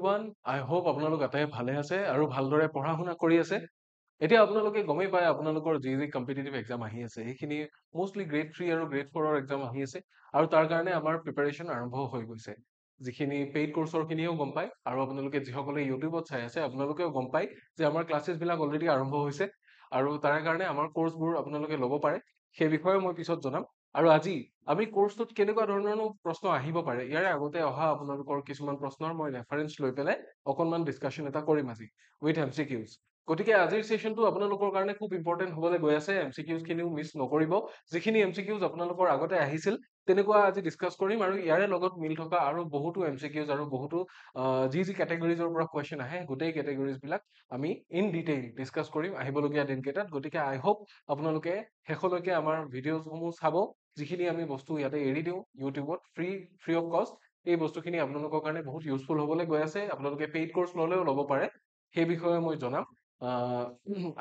Everyone আই hope আপোনালোক আটাই ভালে আছে আৰু ভালদৰে পঢ়া শুনা কৰি আছে এতিয়া আপোনালোকে গমেই পায় আপোনালোকৰ যি যি কম্পিটিটিভ এক্সাম আহি আছে সেইখিনি মোষ্টলি গ্ৰেড 3 আৰু গ্ৰেড 4ৰ এক্সাম আহি আছে আৰু তাৰ কাৰণে আমাৰ প্ৰিপাৰেচন আৰম্ভ হৈ গৈছে যিখিনি পেইড কোৰ্চৰ খিনিও গম পায় আৰু আপোনালোকে যিসকলে ইউটিউবত চাই আছে আপোনালোকেও গম পায় যে আমাৰ ক্লাছেছ বিলাক অলৰেডি আৰম্ভ হৈছে আৰু তাৰ কাৰণে আমাৰ কোৰ্চবোৰ আপোনালোকে ল'ব পাৰে সেই বিষয়ে মই পিছত জনাম আৰু আজি আমি কোৰ্সটোত কেনেকুৱা ধৰণৰ প্ৰশ্ন আহিব পাৰে ইয়াৰে আগতে অহা আপোনালোকৰ কিছুমান প্ৰশ্নৰ মই ৰেফাৰেন্স লৈ পেলাই অকনমান ডিসকাশন এটা কৰিম আজি উইথ এমসিকিউজ গতিকে আজিৰ সেশনটো আপোনালোকৰ কাৰণে খুব ইম্পৰ্টেন্ট হ'বলৈ গৈ আছে এমসিকিউজ খিনিও মিস নকৰিব যিখিনি এমসিকিউজ আপোনালোকৰ আগতে আহিছিল তেনেকুৱা আজি ডিসকাস কৰিম আৰু ইয়াৰে লগত মিল থকা আৰু বহুতো এমসিকিউজ আৰু বহুতো যি যি ক্যাটাগৰিজৰ পৰা কোৱেশ্চন আহে গোটেই ক্যাটাগৰিজ বিলাক আমি ইন ডিটেইল ডিসকাস কৰিম আহিবলগীয়া দিনকেইটাত গতিকে আই হোপ আপোনালোকে শেষলৈকে আমাৰ ভিডিঅ'সমূহ চাব যিখিনি আমি বস্তু ইয়াতে এৰি দিওঁ ইউটিউবত ফ্ৰী অফ কষ্ট এই বস্তুখিনি আপোনালোকৰ কাৰণে বহুত ইউজফুল হ'বলৈ গৈ আছে আপোনালোকে পেইড কোৰ্স ল'লেও ল'ব পাৰে সেই বিষয়ে মই জনাম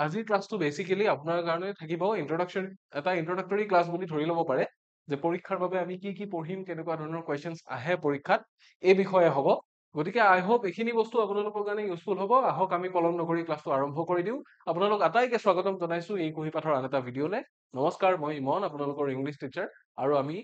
আজিৰ ক্লাছটো বেসিক্যালি আপোনাৰ কাৰণে থাকিব ইন্ট্ৰোডাকশন এটা ইন্ট্ৰোডাক্টৰি ক্লাছ বুলি ধৰি ল'ব পাৰে যে পৰীক্ষাৰ বাবে আমি কি কি পঢ়িম কেনেকুৱা ধৰণৰ কোৱেশ্চনছ আহে পৰীক্ষাত এই বিষয়ে হ'ব গতিকে আই হোপ এইখিনি বস্তু আপোনালোকৰ কাৰণে ইউজফুল হ'ব আহক আমি পলম নকৰি ক্লাছটো আৰম্ভ কৰি দিওঁ আপোনালোক আটাইকে স্বাগতম জনাইছো এই কুহি পাঠৰ আন এটা ভিডিঅ'লে নমস্কাৰ মই ইমন আপোনালোকৰ ইংলিছ টিচাৰ আৰু আমি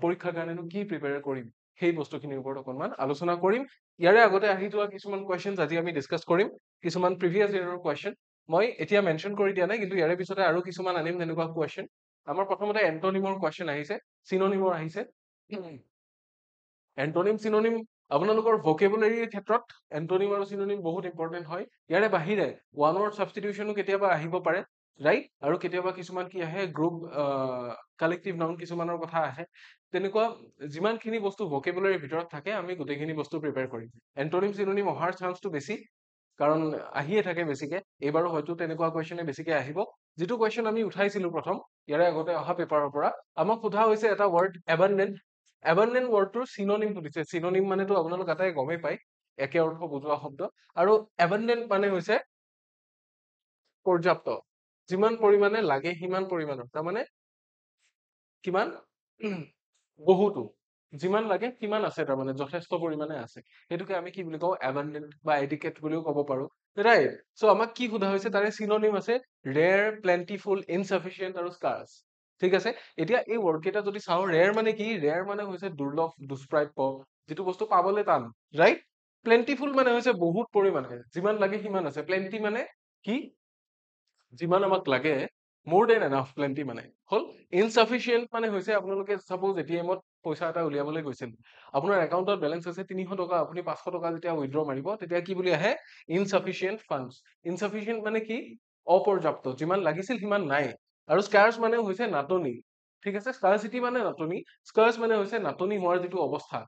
পৰীক্ষাৰ কাৰণেনো কি প্ৰিপেয়াৰ কৰিম সেই বস্তুখিনিৰ ওপৰত অকনমান আলোচনা কৰিম ইয়াৰে আগতে আহি যোৱা কিছুমান কোৱেশ্চনছ আজি আমি ডিসকাস কৰিম কিছুমান প্ৰিভিয়াস ইয়াৰৰ কোৱেশ্চন মই এতিয়া মেনশন কৰি দিয়া নাই কিন্তু ইয়াৰে পিছতে আৰু কিছুমান আনিম তেনেকুৱা কোৱেশ্চন আমাৰ প্ৰথমতে এন্টোনিমৰ কোৱেশ্চন আহিছে সিনোনিমৰ আহিছে এন্টোনিম সিনোনিম আপোনালোকৰ ভোকেবুলাৰীৰ ক্ষেত্ৰত এন্টোনিম আৰু সিনোনিম বহুত ইম্পৰ্টেন্ট হয় ইয়াৰে বাহিৰে ওৱান ৱৰ্ড সাবস্টিটিউশনো কেতিয়াবা আহিব পাৰে ৰাইট আৰু কেতিয়াবা কিছুমান কি আহে গ্ৰুপ কালেক্টিভ নাউন কিছুমানৰ কথা আহে তেনেকুৱা যিমানখিনি বস্তু ভোকেবুলাৰীৰ ভিতৰত থাকে আমি গোটেইখিনি বস্তু প্ৰিপেয়াৰ কৰিম এন্টোনিম সিনোনিম অহাৰ চান্সটো বেছি কাৰণ আহিয়ে থাকে বেছিকে এইবাৰো হয়তো তেনেকুৱা কোৱেশ্চনে বেছিকে আহিব যেটো কোৱেশ্চন আমি উঠাইছিলো প্ৰথম ইয়াৰে আগতে অহা পেপাৰৰ পৰা আমাক সোধা হৈছে এটা ৱৰ্ড এবান্ডেন্ট ৱৰ্ডটোৰ সিনোনিম সুধিছে সিনোনিম মানেতো আপোনালোক আটাই গমেই পায় একে অৰ্থ বুজোৱা শব্দ আৰু এবান্ডেন্ট মানে হৈছে পৰ্যাপ্ত যিমান পৰিমাণে লাগে সিমান পৰিমাণৰ তাৰমানে কিমান বহুতো যিমান লাগে কিমান আছে তাৰমানে যথেষ্ট পৰিমাণে আছে এটোকে আমি কি বুলি কওঁ এবান্ডেন্ট বা এডিকেট বুলিও ক'ব পাৰো ৰাইট সো আমাক কি সোধা হৈছে তাৰে সিনোনিম আছে ৰেয়াৰ প্লেন্টিফুল ইনসাফিচিয়েন্ট আৰু স্কাৰ্স ঠিক আছে এতিয়া এই ওয়াৰ্ড কেইটা যদি চাও ৰেয়াৰ মানে কি ৰেয়াৰ মানে হৈছে দুৰ্লভ দুষ্প্ৰাপ্য যেটো বস্তু পাবলৈ টান ৰাইট প্লেন্টিফুল মানে হৈছে বহুত পৰিমাণে যিমান লাগে সিমান আছে প্লেন্টি মানে কি যিমান আমাক লাগে more than enough plenty মানে হল insufficient মানে হৈছে আপোনালোকে সাপোজ এটিএমত পইচা এটা উলিয়াবলৈ গৈছিল আপোনাৰ একাউন্টত বেলেন্স আছে 300 টকা আপুনি 500 টকা যেতিয়া উইথড্ৰ মাৰিব তেতিয়া কি বুলি আহে insufficient funds insufficient মানে কি অপৰ্যাপ্ত যিমান লাগিছিল সিমান নাই আৰু scarce মানে হৈছে নাটনি ঠিক আছে scarcity মানে নাটনি scarce মানে হৈছে নাটনি হোৱাৰ যেটো অৱস্থা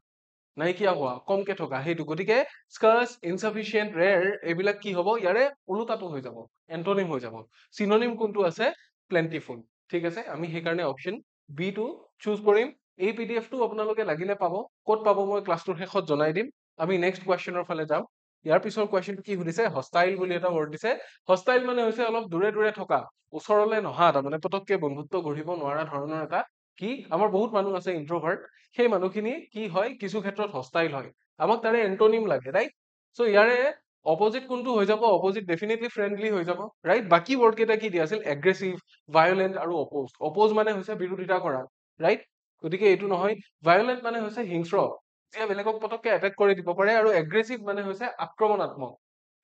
নাইকিয়া হোৱা কমকে থকা হেতু গতিকে scarce insufficient rare এইবিলাক কি হ'ব ইয়াৰে উলুটাটো হৈ যাব এন্টোনিম হৈ যাব সিনোনিম কোনটো আছে plentiful ঠিক আছে আমি সেই কাৰণে অপচন বি টো চুজ কৰিম এই পিডিএফ টো আপোনালোকে লাগিলে পাব ক'ত পাব মই ক্লাছটোৰ শেষত জনাই দিম আমি নেক্সট কোৱেশ্চনৰ ফালে যাম ইয়াৰ পিছৰ কোৱেশ্চনটো কি সুধিছে হস্টাইল বুলি এটা ৱৰ্ড দিছে হস্টাইল মানে হৈছে অলপ দূৰে দূৰে থকা ওচৰলে নহা তাৰমানে পতককে বন্ধুত্ব গঢ়িব নোৱাৰা ধৰণৰ এটা কি আমাৰ বহুত মানুহ আছে ইন্ট্ৰোভাৰ্ট সেই মানুহখিনি কি হয় কিছু ক্ষেত্ৰত হস্টাইল হয় আমাক তাৰে এন্টোনিম লাগে ৰাইট সো ইয়াৰে অপোজিট কোনটো হৈ যাব অপোজিট ডেফিনেটলি ফ্ৰেন্ডলি হৈ যাব ৰাইট বাকি ৱৰ্ড কেইটা কি দিয়া আছিল এগ্ৰেছিভ ভায়োলেন্ট আৰু অপোজ মানে হৈছে বিৰোধিতা কৰা ৰাইট গতিকে এইটো নহয় ভায়োলেন্ট মানে হৈছে হিংস্ৰ যে বেলেগক পতককে এটাক কৰি দিব পাৰে আৰু এগ্ৰেছিভ মানে হৈছে আক্ৰমণাত্মক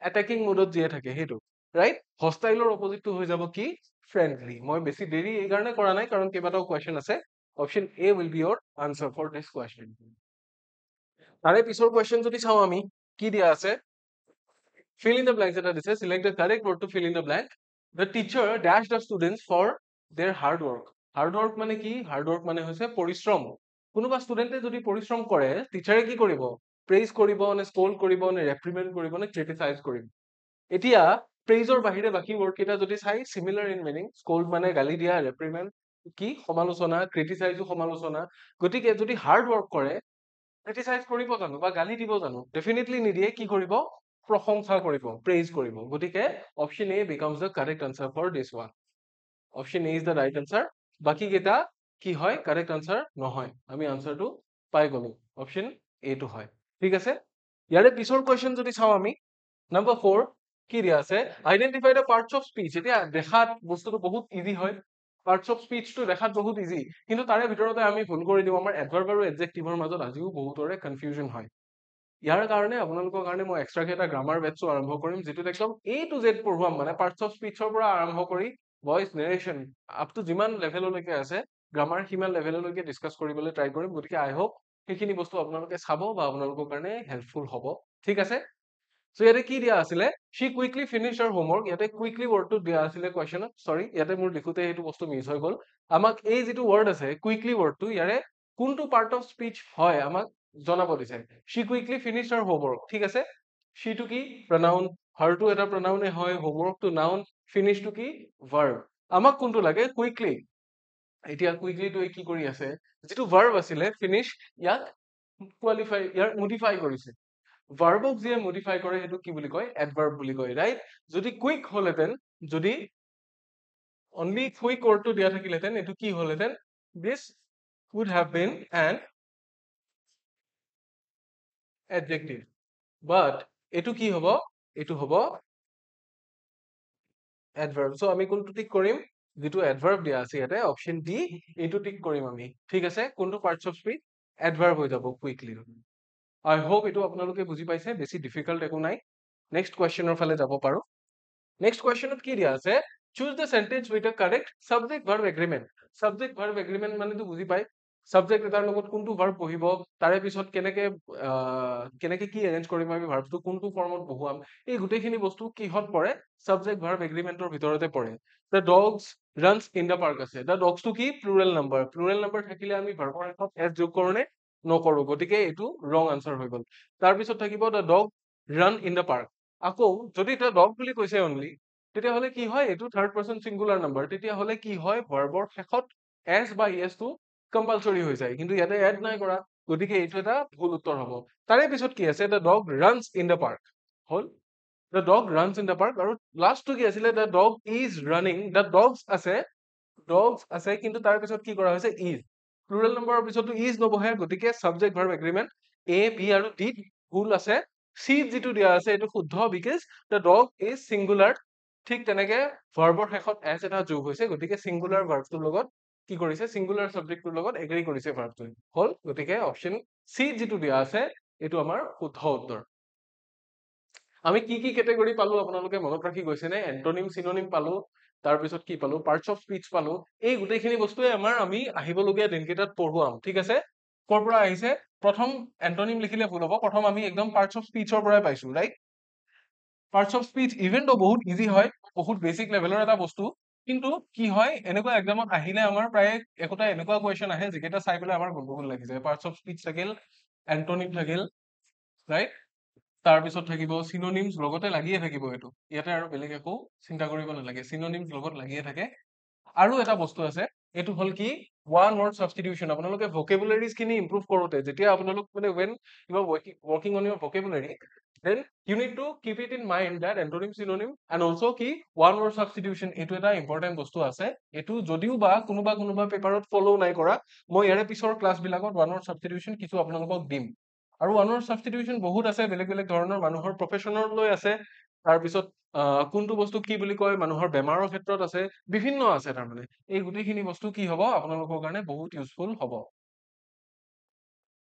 এটাকিং মোডত জিয়ে থাকে হেতু ৰাইট হস্টাইলৰ অপোজিটটো হৈ যাব কি ফ্ৰেন্ডলি মই বেছি দেৰি এই কাৰণে কৰা নাই কাৰণ কেইবাটাও কোৱেশ্চন আছে option A will be your answer for this question তাৰে পিছৰ কোৱেশ্চন যদি চাও আমি কি দিয়া আছে fill in the blanks এটা দিছে select the correct word to fill in the blank the teacher dashed the students for their hard work মানে কি hard work মানে হৈছে পৰিশ্ৰম কোনোবা ষ্টুডেন্টে যদি পৰিশ্ৰম কৰে টিচাৰে কি কৰিব প্ৰেইজ কৰিব নে স্কল্ড কৰিব নে ৰেপ্ৰিমেন্ড কৰিব নে ক্ৰিটিসাইজ কৰিব এতিয়া প্ৰেইজৰ বাহিৰে বাকি ৱৰ্ড কেইটা যদি চাই সিমিলাৰ ইন মিনিং স্কল্ড মানে গালি দিয়া ৰেপ্ৰিমেন্ড কি সমালোচনা ক্ৰিটিসাইজও সমালোচনা গতিকে যদি হাৰ্ড ৱৰ্ক কৰে ক্ৰিটিসাইজ কৰিব জানো বা গালি দিব জানো ডেফিনেটলি নিদিয়ে কি কৰিব প্ৰশংসা কৰিব প্ৰেইজ কৰিব গতিকে option A becomes the correct answer for this one option A is the right answer বাকি কেইটা কি হয় কারেক্ট আনসার নহয় আমি আনসারটো পাই গলো অপচন এ টো হয় ঠিক আছে ইয়াৰে পিছৰ কোৱেশ্চন যদি চাওঁ আমি নাম্বাৰ 4 কি দিয়া আছে identify the parts of speech এতিয়া দেখাত বস্তুটো বহুত ইজি হয় পাৰ্টস অফ স্পীচটো দেখাত বহুত ইজি কিন্তু তাৰে ভিতৰতে আমি ভুল কৰি দিওঁ আমাৰ এডভাৰ্ব আৰু এডজেক্টিভৰ মাজত আজিও বহুতৰে কনফিউজন হয় ইয়াৰ কাৰণে আপোনালোকৰ কাৰণে মই এক্সট্ৰাকে এটা গ্ৰামাৰ বেটছো আৰম্ভ কৰিম যিটোত একদম A to Z পঢ়ুৱাম মানে পাৰ্টস অফ স্পীচৰ পৰা আৰম্ভ কৰি ভইচ নেৰেশ্যন আপ টু যিমান লেভেললৈকে আছে গ্ৰামাৰ সিমান লেভেললৈকে ডিছকাছ কৰিবলৈ ট্ৰাই কৰিম গতিকে আই হোপ সেইখিনি বস্তু আপোনালোকে চাব বা আপোনালোকৰ কাৰণে হেল্পফুল হ'ব ঠিক আছে সো ইয়াতে কি দিয়া আছিলে she quickly finished her homework ইয়াতে quickly wordটো দিয়া আছিলে কোৱেশ্চনত সৰি ইয়াতে মোৰ লিখোতে এইটো বস্তু মিছ হৈ গ'ল আমাক এই যিটো ৱৰ্ড আছে quickly wordটো ইয়াৰে কোনটো পাৰ্ট অফ স্পীচ হয় আমাক জনাব দিছে she quickly finished her homework ঠিক আছে she টো কি pronoun her টো এটা pronoun হয় homework টো noun finish টো কি verb আমাক কোনটো লাগে quickly এতিয়া quickly টো কি কৰি আছে যিটো verb আছিলে finish ইয়াক কোৱালিফাই ইয়াক মডিফাই কৰিছে ভাৰ্বক যিয়ে মডিফাই কৰে সেইটো কি বুলি কয় এডভাৰ্ব বুলি কয় ৰাইট যদি কুইক হলহেঁতেন যদি অনলি কুইক ৱৰ্ডটো দিয়া থাকিলেহেঁতেন এইটো কি হলহেঁতেন দিছ would have been an adjective but এইটো কি হ'ব এইটো হ'ব adverb so আমি কোনটো টিক কৰিম যিটো adverb দিয়া আছে ইয়াতে অপচন ডি এইটো টিক কৰিম আমি ঠিক আছে কোনটো পাৰ্টস অফ স্পীচ adverb হৈ যাব কুইকলি I hope এইটো আপোনালোকে বুজি পাইছে বেছি ডিফিকাল্ট একো নাই নেক্সট কোৱেশ্চনৰ ফালে যাব পাৰো নেক্সট কোৱেশ্চনত কি দিয়া আছে choose the sentence with a correct subject verb agreement subject verb agreement মানেতো বুজি পাই সাবজেক্ট এটাৰ লগত কোনটো ভাৰ্ব বহিব তাৰে পিছত কেনেকে কি এৰেঞ্জ কৰিম আমি ভাৰ্বটো কোনটো ফৰ্মত বহুৱাম এই গোটেইখিনি বস্তু কিহত পৰে সাবজেক্ট ভাৰ্ব এগ্ৰিমেন্টৰ ভিতৰতে পৰে the dogs runs in the park আছে দ্য ডগছটো কি প্লুৰেল নাম্বাৰ থাকিলে আমি ভাৰ্বৰ শেষত এছ যোগ কৰোনে নকৰো গতিকে এইটো ৰং আনসাৰ হৈ গ'ল তাৰপিছত থাকিব the dog run in the park আকৌ যদি দ্য ডগ বুলি কৈছে অনলি তেতিয়াহ'লে কি হয় এইটো থাৰ্ড পাৰ্চন সিঙ্গুলাৰ নাম্বাৰ তেতিয়াহ'লে কি হয় ভাৰ্বৰ শেষত এছ বা ইএছ টো কম্পালসৰি হৈ যায় কিন্তু ইয়াতে এড নাই কৰা গতিকে এইটো এটা ভুল উত্তৰ হ'ব তাৰে পিছত কি আছে the dog runs in the park হ'ল the dog runs in the park আৰু লাষ্টটো কি আছিলে the dog is running the dogs আছে কিন্তু তাৰ পিছত কি কৰা হৈছে ইজ প্লুৰেল নাম্বাৰৰ পিছতো ইজ নবহে গতিকে subject verb agreement A B আৰু ডি ভুল আছে চি যিটো দিয়া আছে এইটো শুদ্ধ because the dog is singular ঠিক তেনেকে ভাৰ্বৰ শেষত এছ এটা যোগ হৈছে গতিকে সিঙ্গুলাৰ ভাৰ্বটোৰ লগত কি কৰিছে সিঙ্গুলাৰ সাবজেক্টটোৰ লগত এগ্ৰি কৰিছে ভাৰ্বটোৱে হ'ল গতিকে অপচন চি যিটো দিয়া আছে এইটো আমাৰ শুদ্ধ উত্তৰ আমি কি কি কেটেগৰী পালো আপোনালোকে মনত ৰাখি গৈছে নে এন্টনিম সিনোনিম পালো তাৰপিছত কি পালো পাৰ্টস অফ স্পীচ পালো এই গোটেইখিনি বস্তুৱে আমাৰ আমি আহিবলগীয়া দিনকেইটাত পঢ়ুৱাম ঠিক আছে কৰ পৰা আহিছে প্ৰথম এন্টনিম লিখিলে ভুল হ'ব প্ৰথম আমি একদম পাৰ্টস অফ স্পীচৰ পৰাই পাইছো right parts of speech even তো বহুত ইজি হয় বহুত বেসিক লেভেলৰ এটা বস্তু কিন্তু কি হয় এনেকুৱা এক্সামত আহিলে আমাৰ প্ৰায় একোটা এনেকুৱা কুৱেশ্যন আহে যিকেইটা চাই পেলাই আমাৰ গণ্ডগোল লাগি যায় পাৰ্টস অফ স্পীচ থাকিল এন্টনিম থাকিল ৰাইট তাৰপিছত থাকিব সিনোনিমছ লগতে লাগিয়ে থাকিব এইটো ইয়াতে আৰু বেলেগ একো চিন্তা কৰিব নালাগে সিনোনিমছ লগত লাগিয়ে থাকে আৰু এটা বস্তু আছে এইটো হল কি ওৱান ৱৰ্ড সাবস্টিটিউশন আপোনালোকে ভোকেবুলাৰিজ খিনি ইমপ্ৰুভ কৰোতে যেতিয়া আপোনালোক মানে when you are working on your vocabulary then you need to keep it in mind that antonym synonym and also কি one word substitution এইটো এটা ইম্পৰ্টেন্ট বস্তু আছে এইটো যদিও বা কোনোবা পেপাৰত ফলো নাই কৰা মই ইয়াৰে পিছৰ ক্লাছ বিলাকত one word substitution কিছু আপোনালোকক দিম আৰু one word substitution বহুত আছে বেলেগ ধৰণৰ মানুহৰ প্ৰফেশনৰ লৈ আছে তাৰপিছত কোনটো বস্তু কি বুলি কয় মানুহৰ বেমাৰৰ ক্ষেত্ৰত আছে বিভিন্ন আছে তাৰমানে এই গোটেইখিনি বস্তু কি হ'ব আপোনালোকৰ কাৰণে বহুত ইউজফুল হ'ব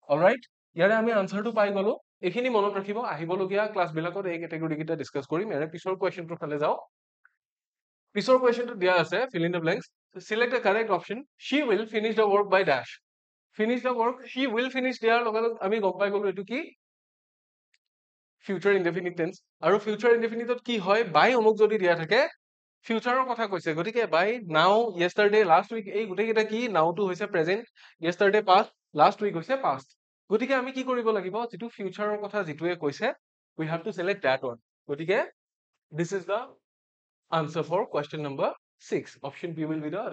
অলৰাইট ইয়াৰে আমি আনসাৰটো পাই গলো এইখিনি মনত ৰাখিব আহিবলগীয়া ক্লাছ বিলাকত এই কেটেগৰী কেইটা ডিসকাস কৰিম ইয়াৰে পিছৰ কোৱেশ্চনটোৰ ফালে যাও পিছৰ কোৱেশ্চনটো দিয়া আছে fill in the blanks select the correct option she will finish the work by dash finish the work she will finish দিয়াৰ লগে লগে আমি গম পাই গলো এইটো কি future indefinite tense আৰু future indefinite কি হয় by অমুক যদি দিয়া থাকে ফিউচাৰৰ কথা কৈছে গতিকে বাই নাও yesterday last week এই গোটেইকেইটা কি নাওটো হৈছে present yesterday past last week হৈছে past গতিকে আমি কি কৰিব লাগিব যিটো ফিউচাৰৰ কথা যিটোৱে কৈছে we have to select that one গতিকে this is the answer for question number 6 option B will be the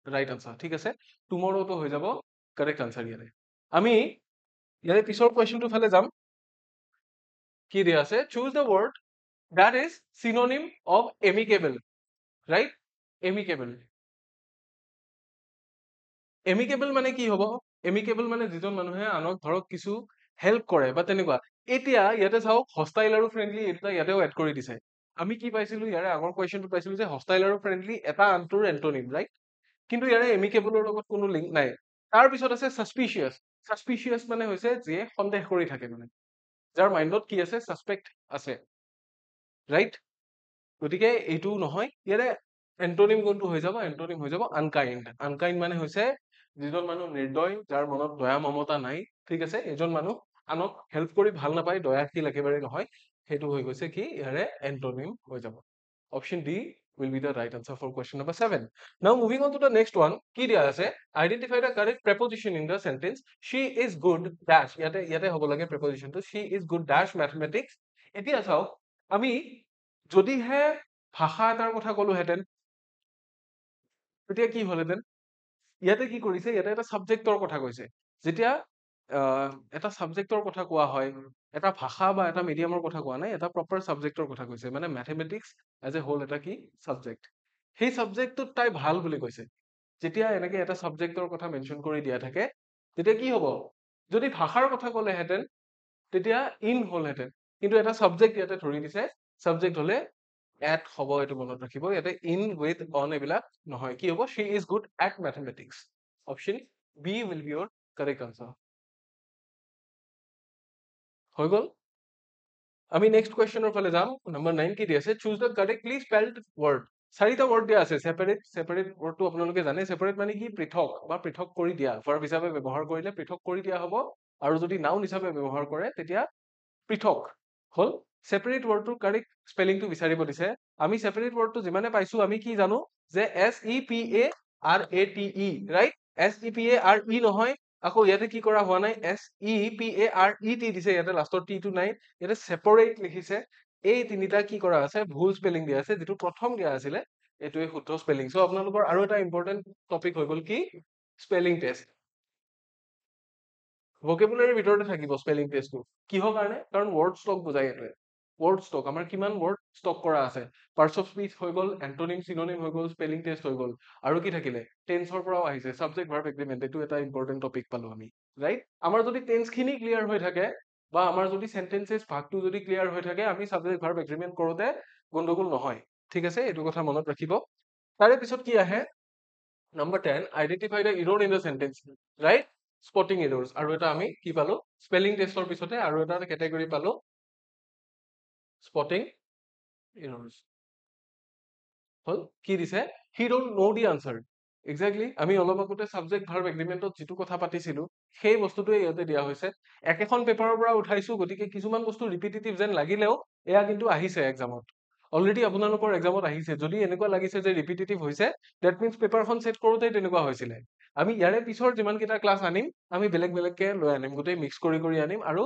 right answer ঠিক আছে tomorrow তো হৈ যাব correct answer ইয়াৰে আমি ইয়াৰে পিছৰ কোৱেশ্চনটো ফালে যাম কি দিয়া আছে choose the word that is synonym of amicable right amicable মানে কি হ'ব amicable মানে যিজন মানুহে আনক ধৰক কিছু হেল্প কৰে বা তেনেকুৱা এতিয়া ইয়াতে চাওক হষ্টাইল আৰু ফ্ৰেণ্ডলি এই দুটা ইয়াতেও এড কৰি দিছে আমি কি পাইছিলো ইয়াৰে আগৰ কুৱেশ্যনটো পাইছিলো যে হষ্টাইল আৰু ফ্ৰেণ্ডলি এটা আনটোৰ এন্টনিম ৰাইট কিন্তু ইয়াৰে এমিকেবলৰ লগত কোনো লিংক নাই তাৰ পিছত আছে সাসপিচিয়াছ সাসপিচিয়াছ মানে হৈছে যিয়ে সন্দেহ কৰি থাকে মানে যাৰ মাইণ্ডত কি আছে সাসপেক্ট আছে ৰাইট গতিকে এইটো নহয় ইয়াৰে এন্টনিম কোনটো হৈ যাব এন্টনিম হৈ যাব আনকাইণ্ড আনকাইণ্ড মানে হৈছে যিজন মানুহ নিৰ্দয় যাৰ মনত দয়া মমতা নাই ঠিক আছে এজন মানুহ আনক হেল্প কৰি ভাল নাপায় দয়াশীল একেবাৰে নহয় সেইটো হৈ গৈছে কি ইয়াৰে এন্টনিম হৈ যাব option D will be the right answer for question number 7 now moving on to the next one কি দিয়া আছে identify the correct preposition in the sentence she is good dash ইয়াতে হ'ব লাগে prepositionটো she is good dash mathematics এতিয়া চাওক আমি যদিহে ভাষা এটাৰ কথা ক'লোহেঁতেন তেতিয়া কি হ'লহেঁতেন ইয়াতে কি কৰিছে ইয়াতে এটা সাবজেক্টৰ কথা কৈছে যেতিয়া এটা সাবজেক্টৰ কথা কোৱা হয় এটা ভাষা বা এটা মিডিয়ামৰ কথা কোৱা নাই এটা প্ৰপাৰ সাবজেক্টৰ কথা কৈছে মানে ম্যাথমেটিক্স এজ এ হোল এটা কি সাবজেক্ট সেই সাবজেক্টটোত তাই ভাল বুলি কৈছে যেতিয়া এনেকে এটা সাবজেক্টৰ কথা মেনশন কৰি দিয়া থাকে তেতিয়া কি হ'ব যদি ভাষাৰ কথা ক'লেহেঁতেন তেতিয়া ইন হ'লহেঁতেন কিন্তু এটা সাবজেক্ট ইয়াতে ধৰি দিছে সাবজেক্ট হলে at হ'ব এইটো মনত ৰাখিব ইয়াতে in with on এইবিলাক নহয় কি হ'ব she is good at mathematics option b will be your correct answer হৈ গ'ল আমি নেক্সট কুৱেশ্যনৰ ফালে যাম নম্বৰ 9 কি দি আছে choose the correctly spelled word চাৰিটা ৱৰ্ড দিয়া আছে সেপাৰেট ৱৰ্ডটো আপোনালোকে জানে সেপাৰেট মানে কি পৃথক বা পৃথক কৰি দিয়া ভাৰ্ব হিচাপে ব্যৱহাৰ কৰিলে পৃথক কৰি দিয়া হ'ব আৰু যদি নাউন হিচাপে ব্যৱহাৰ কৰে তেতিয়া পৃথক হল সেপাৰেট ৱৰ্ডটোৰ কাৰেক্ট স্পেলিংটো বিচাৰিব দিছে আমি সেপাৰেট ৱৰ্ডটো যিমানে পাইছো আমি কি জানো যে SEPARATE ৰাইট SEPARE নহয় আকৌ ইয়াতে কি কৰা হোৱা নাই SEPARET দিছে ইয়াতে লাষ্টৰ টি টো নাই ইয়াতে সেপাৰেট লিখিছে এই তিনিটা কি কৰা আছে ভুল স্পেলিং দিয়া আছে যেটো প্ৰথম দিয়া আছিলে এইটোৱে শুদ্ধ স্পেলিং সো আপোনালোকৰ আৰু এটা ইম্পৰ্টেন্ট টপিক হৈ গল কি স্পেলিং টেষ্ট ভোকেবুলাৰীৰ ভিতৰতে থাকিব স্পেলিং টেষ্টটো কিহৰ কাৰণে কাৰণ ৱৰ্ড ষ্টক বুজাই এইটোৱে ৱৰ্ড ষ্টক আমাৰ কিমান ৱৰ্ড ষ্টক কৰা আছে পাৰ্টস অফ স্পীচ হৈ গল এন্টোনিম সিনোনিম হৈ গল স্পেলিং টেষ্ট হৈ গল আৰু কি থাকিলে টেন্সৰ পৰাও আহিছে সাবজেক্ট ভাৰ্ব এগ্ৰিমেন্ট এইটো এটা ইম্পৰ্টেন্ট টপিক পালো আমি ৰাইট আমাৰ যদি টেন্স খিনি ক্লিয়াৰ হৈ থাকে বা আমাৰ যদি সেন্টেন্সেস ভাগটো যদি ক্লিয়াৰ হৈ থাকে আমি সাবজেক্ট ভাৰ্ব এগ্ৰিমেন্ট কৰোতে গণ্ডগোল নহয় ঠিক আছে এইটো কথা মনত ৰাখিব তাৰে পিছত কি আহে number 10 identify the error in the sentence right spotting errors আৰু এটা আমি কি পালো স্পেলিং টেষ্টৰ পিছতে আৰু এটা ক্যাটাগৰি পালো স্পটিং এৰৰ্স হল কি দিছে হি don't know the answer exactly আমি অলপ আগতে সাবজেক্ট ভাৰ্ব এগ্ৰিমেন্টত যেটো কথা পাতিছিলো সেই বস্তুটোৱে ইয়াতে দিয়া হৈছে একেখন পেপাৰৰ পৰা উঠাইছো গতিকে কিছুমান বস্তু ৰিপিটিটিভ যেন লাগিলেও এয়া কিন্তু আহিছে এক্সামত অলৰেডি আপোনালোকৰ এক্সামত আহিছে যদি এনেকুৱা লাগিছে যে ৰিপিটিটিভ হৈছে দ্যাট মিন্স পেপাৰখন সেট কৰোতে তেনেকুৱা হৈছিলে আমি ইয়াৰে পিছৰ যিমান কেইটা ক্লাস আনিম আমি বেলেগ বেলেগকে লৈ আনিম গোটেই মিক্স কৰি আনিম আৰু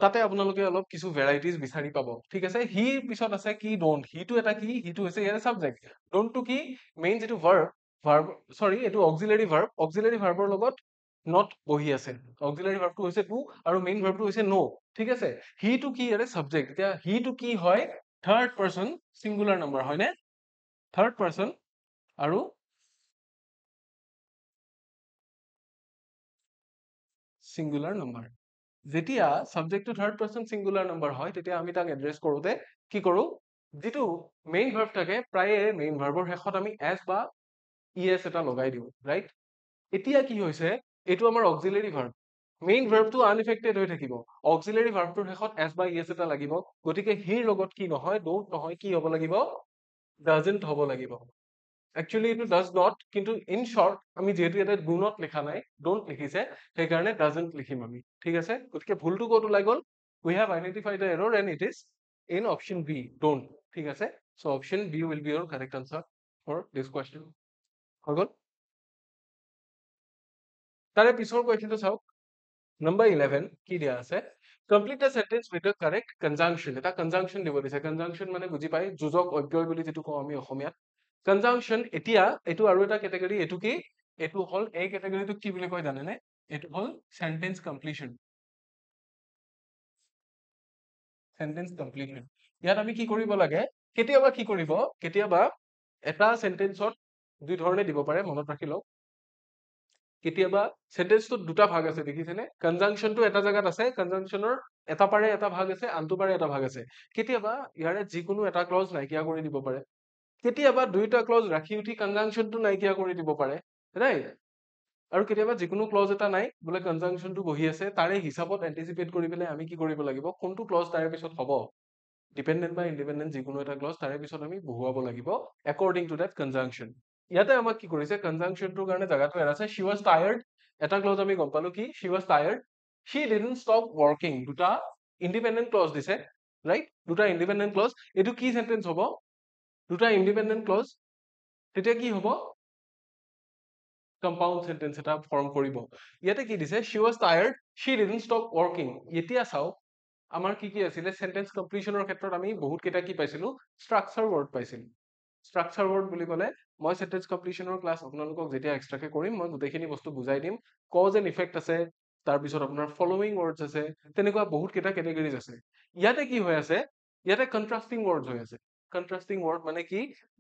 তাতে আপোনালোকে অলপ কিছু ভেৰাইটিজ বিচাৰি পাব ঠিক আছে হি পিছত আছে কি ডোন্ট হিটো এটা কি হিটো হৈছে ইয়াৰ সাবজেক্ট ডোন্টটো কি মেইন যেটো ভাৰ্ব সৰি এটো অক্সিলাৰি ভাৰ্বৰ লগত not বহি আছে অক্সিলাৰি ভাৰ্বটো হৈছে টু আৰু মেইন ভাৰ্বটো হৈছে নো ঠিক আছে হিটো কি ইয়াৰে সাবজেক্ট এতিয়া হিটো কি হয় থাৰ্ড পাৰসন সিঙ্গুলাৰ নাম্বাৰ হয় নে থাৰ্ড পাৰসন আৰু সিঙ্গুলাৰ নাম্বাৰ যেতিয়া সাবজেক্টটো থাৰ্ড পাৰসন সিঙ্গুলাৰ নাম্বাৰ হয় তেতিয়া আমি তাক এড্ৰেছ কৰোতে কি কৰো যেটো মেইন ভাৰ্ব থাকে প্ৰায়ে মেইন ভাৰ্বৰ শেষত আমি এস বা ইএস এটা লগাই দিও ৰাইট এতিয়া কি হৈছে এটো আমাৰ অক্সিলাৰি ভাৰ্ব মেইন ভাৰ্বটো আনএফেক্টেড হৈ থাকিব অক্সিলাৰি ভাৰ্বটোৰ শেষত এস বা ইএস এটা লাগিব গতিকে হিৰ লগত কি নহয় ডোন্ট নহয় কি হ'ব লাগিব ডাজন্ট হ'ব লাগিব Actually it does not কিন্তু in short আমি যেহেতু এটা do not লেখা নাই don't লিখিছে সেই কাৰণে doesn't লিখিম আমি ঠিক আছে গতিকে ভুলটো ক'ত ওলাই গ'ল we have identified the error and it is in option B don't ঠিক আছে so option B will be your correct answer for this question হৈ গ'ল তাৰে পিছৰ কোৱেশ্চনটো চাওক number 11 কি দিয়া আছে complete the sentence with the correct conjunction এটা conjunction দিব দিছে conjunction মানে বুজি পাই যোজক অব্যয় বুলি যেটো কওঁ আমি অসমীয়াত conjunction এতিয়া এটো আৰু এটা ক্যাটাগৰি এটো কি এটো হল এই ক্যাটাগৰিটো কি বুলি কয় জানেনে এটো হল sentence completion ইয়াত আমি কি কৰিব লাগে কেতিয়াবা কি কৰিব কেতিয়াবা এটা সেন্টেন্সত দুই ধৰণে দিব পাৰে মনত ৰাখি লওক কেতিয়াবা সেন্টেন্সটো দুটা ভাগ আছে দেখিছেনে কনজাংশনটো এটা জায়গাত আছে কনজাংশনৰ এটা পাৰে এটা ভাগ আছে আনটো পাৰে এটা ভাগ আছে কেতিয়াবা ইয়াৰে যিকোনো এটা ক্লজ নাইকিয়া কৰি দিব পাৰে কেতিয়াবা দুইটা ক্লজ ৰাখি উঠি কনজাংশনটো নাইকিয়া কৰি দিব পাৰে ৰাইট আৰু কেতিয়াবা যিকোনো ক্লজ এটা নাই বোলে কনজাংশনটো বহি আছে তাৰে হিচাপত এন্টিসিপেট কৰি পেলাই আমি কি কৰিব লাগিব কোনটো ক্লজ তাৰে পিছত হ'ব ডিপেন্ডেন্ট বা ইন্ডিপেন্ডেন্ট যিকোনো এটা ক্লজ তাৰে পিছত আমি বহুৱাব লাগিব according to that conjunction ইয়াতে আমাক কি কৰিছে কনজাংশনটোৰ কাৰণে জায়গাটো এৰাছে she was tired এটা ক্লজ আমি গম পালো কি she was tired she didn't stop working দুটা ইন্ডিপেন্ডেন্ট ক্লজ দিছে ৰাইট দুটা ইন্ডিপেন্ডেন্ট ক্লজ এইটো কি সেন্টেন্স হ'ব দুটা ইন্ডিপেন্ডেন্ট ক্লজ তেতিয়া কি হ'ব compound sentence এটা ফৰ্ম কৰিব ইয়াতে কি দিছে she was tired she didn't stop working এতিয়া চাও আমাৰ কি কি আছিল সেন্টেন্স কমপ্লিশনৰ ক্ষেত্ৰত আমি বহুত কেইটা কি পাইছিলো স্ট্ৰাকচাৰ ওয়াৰ্ড পাইছিলো স্ট্ৰাকচাৰ ওয়াৰ্ড বুলি ক'লে মই সেন্টেন্স কমপ্লিশনৰ ক্লাছ আপোনালোকক যেতিয়া এক্সট্ৰাকে কৰিম মই গোটেইখিনি বস্তু বুজাই দিম কজ এণ্ড ইফেক্ট আছে তাৰ পিছত আপোনাৰ ফলোইং ওয়াৰ্ডছ আছে তেনেকুৱা বহুত কেইটা কেটেগৰিজ আছে ইয়াতে কি হৈ আছে ইয়াতে কন্ট্ৰাস্টিং ওয়াৰ্ডছ হৈ আছে কন্ট্ৰাস্টিং ওয়াৰ্ড মানে কি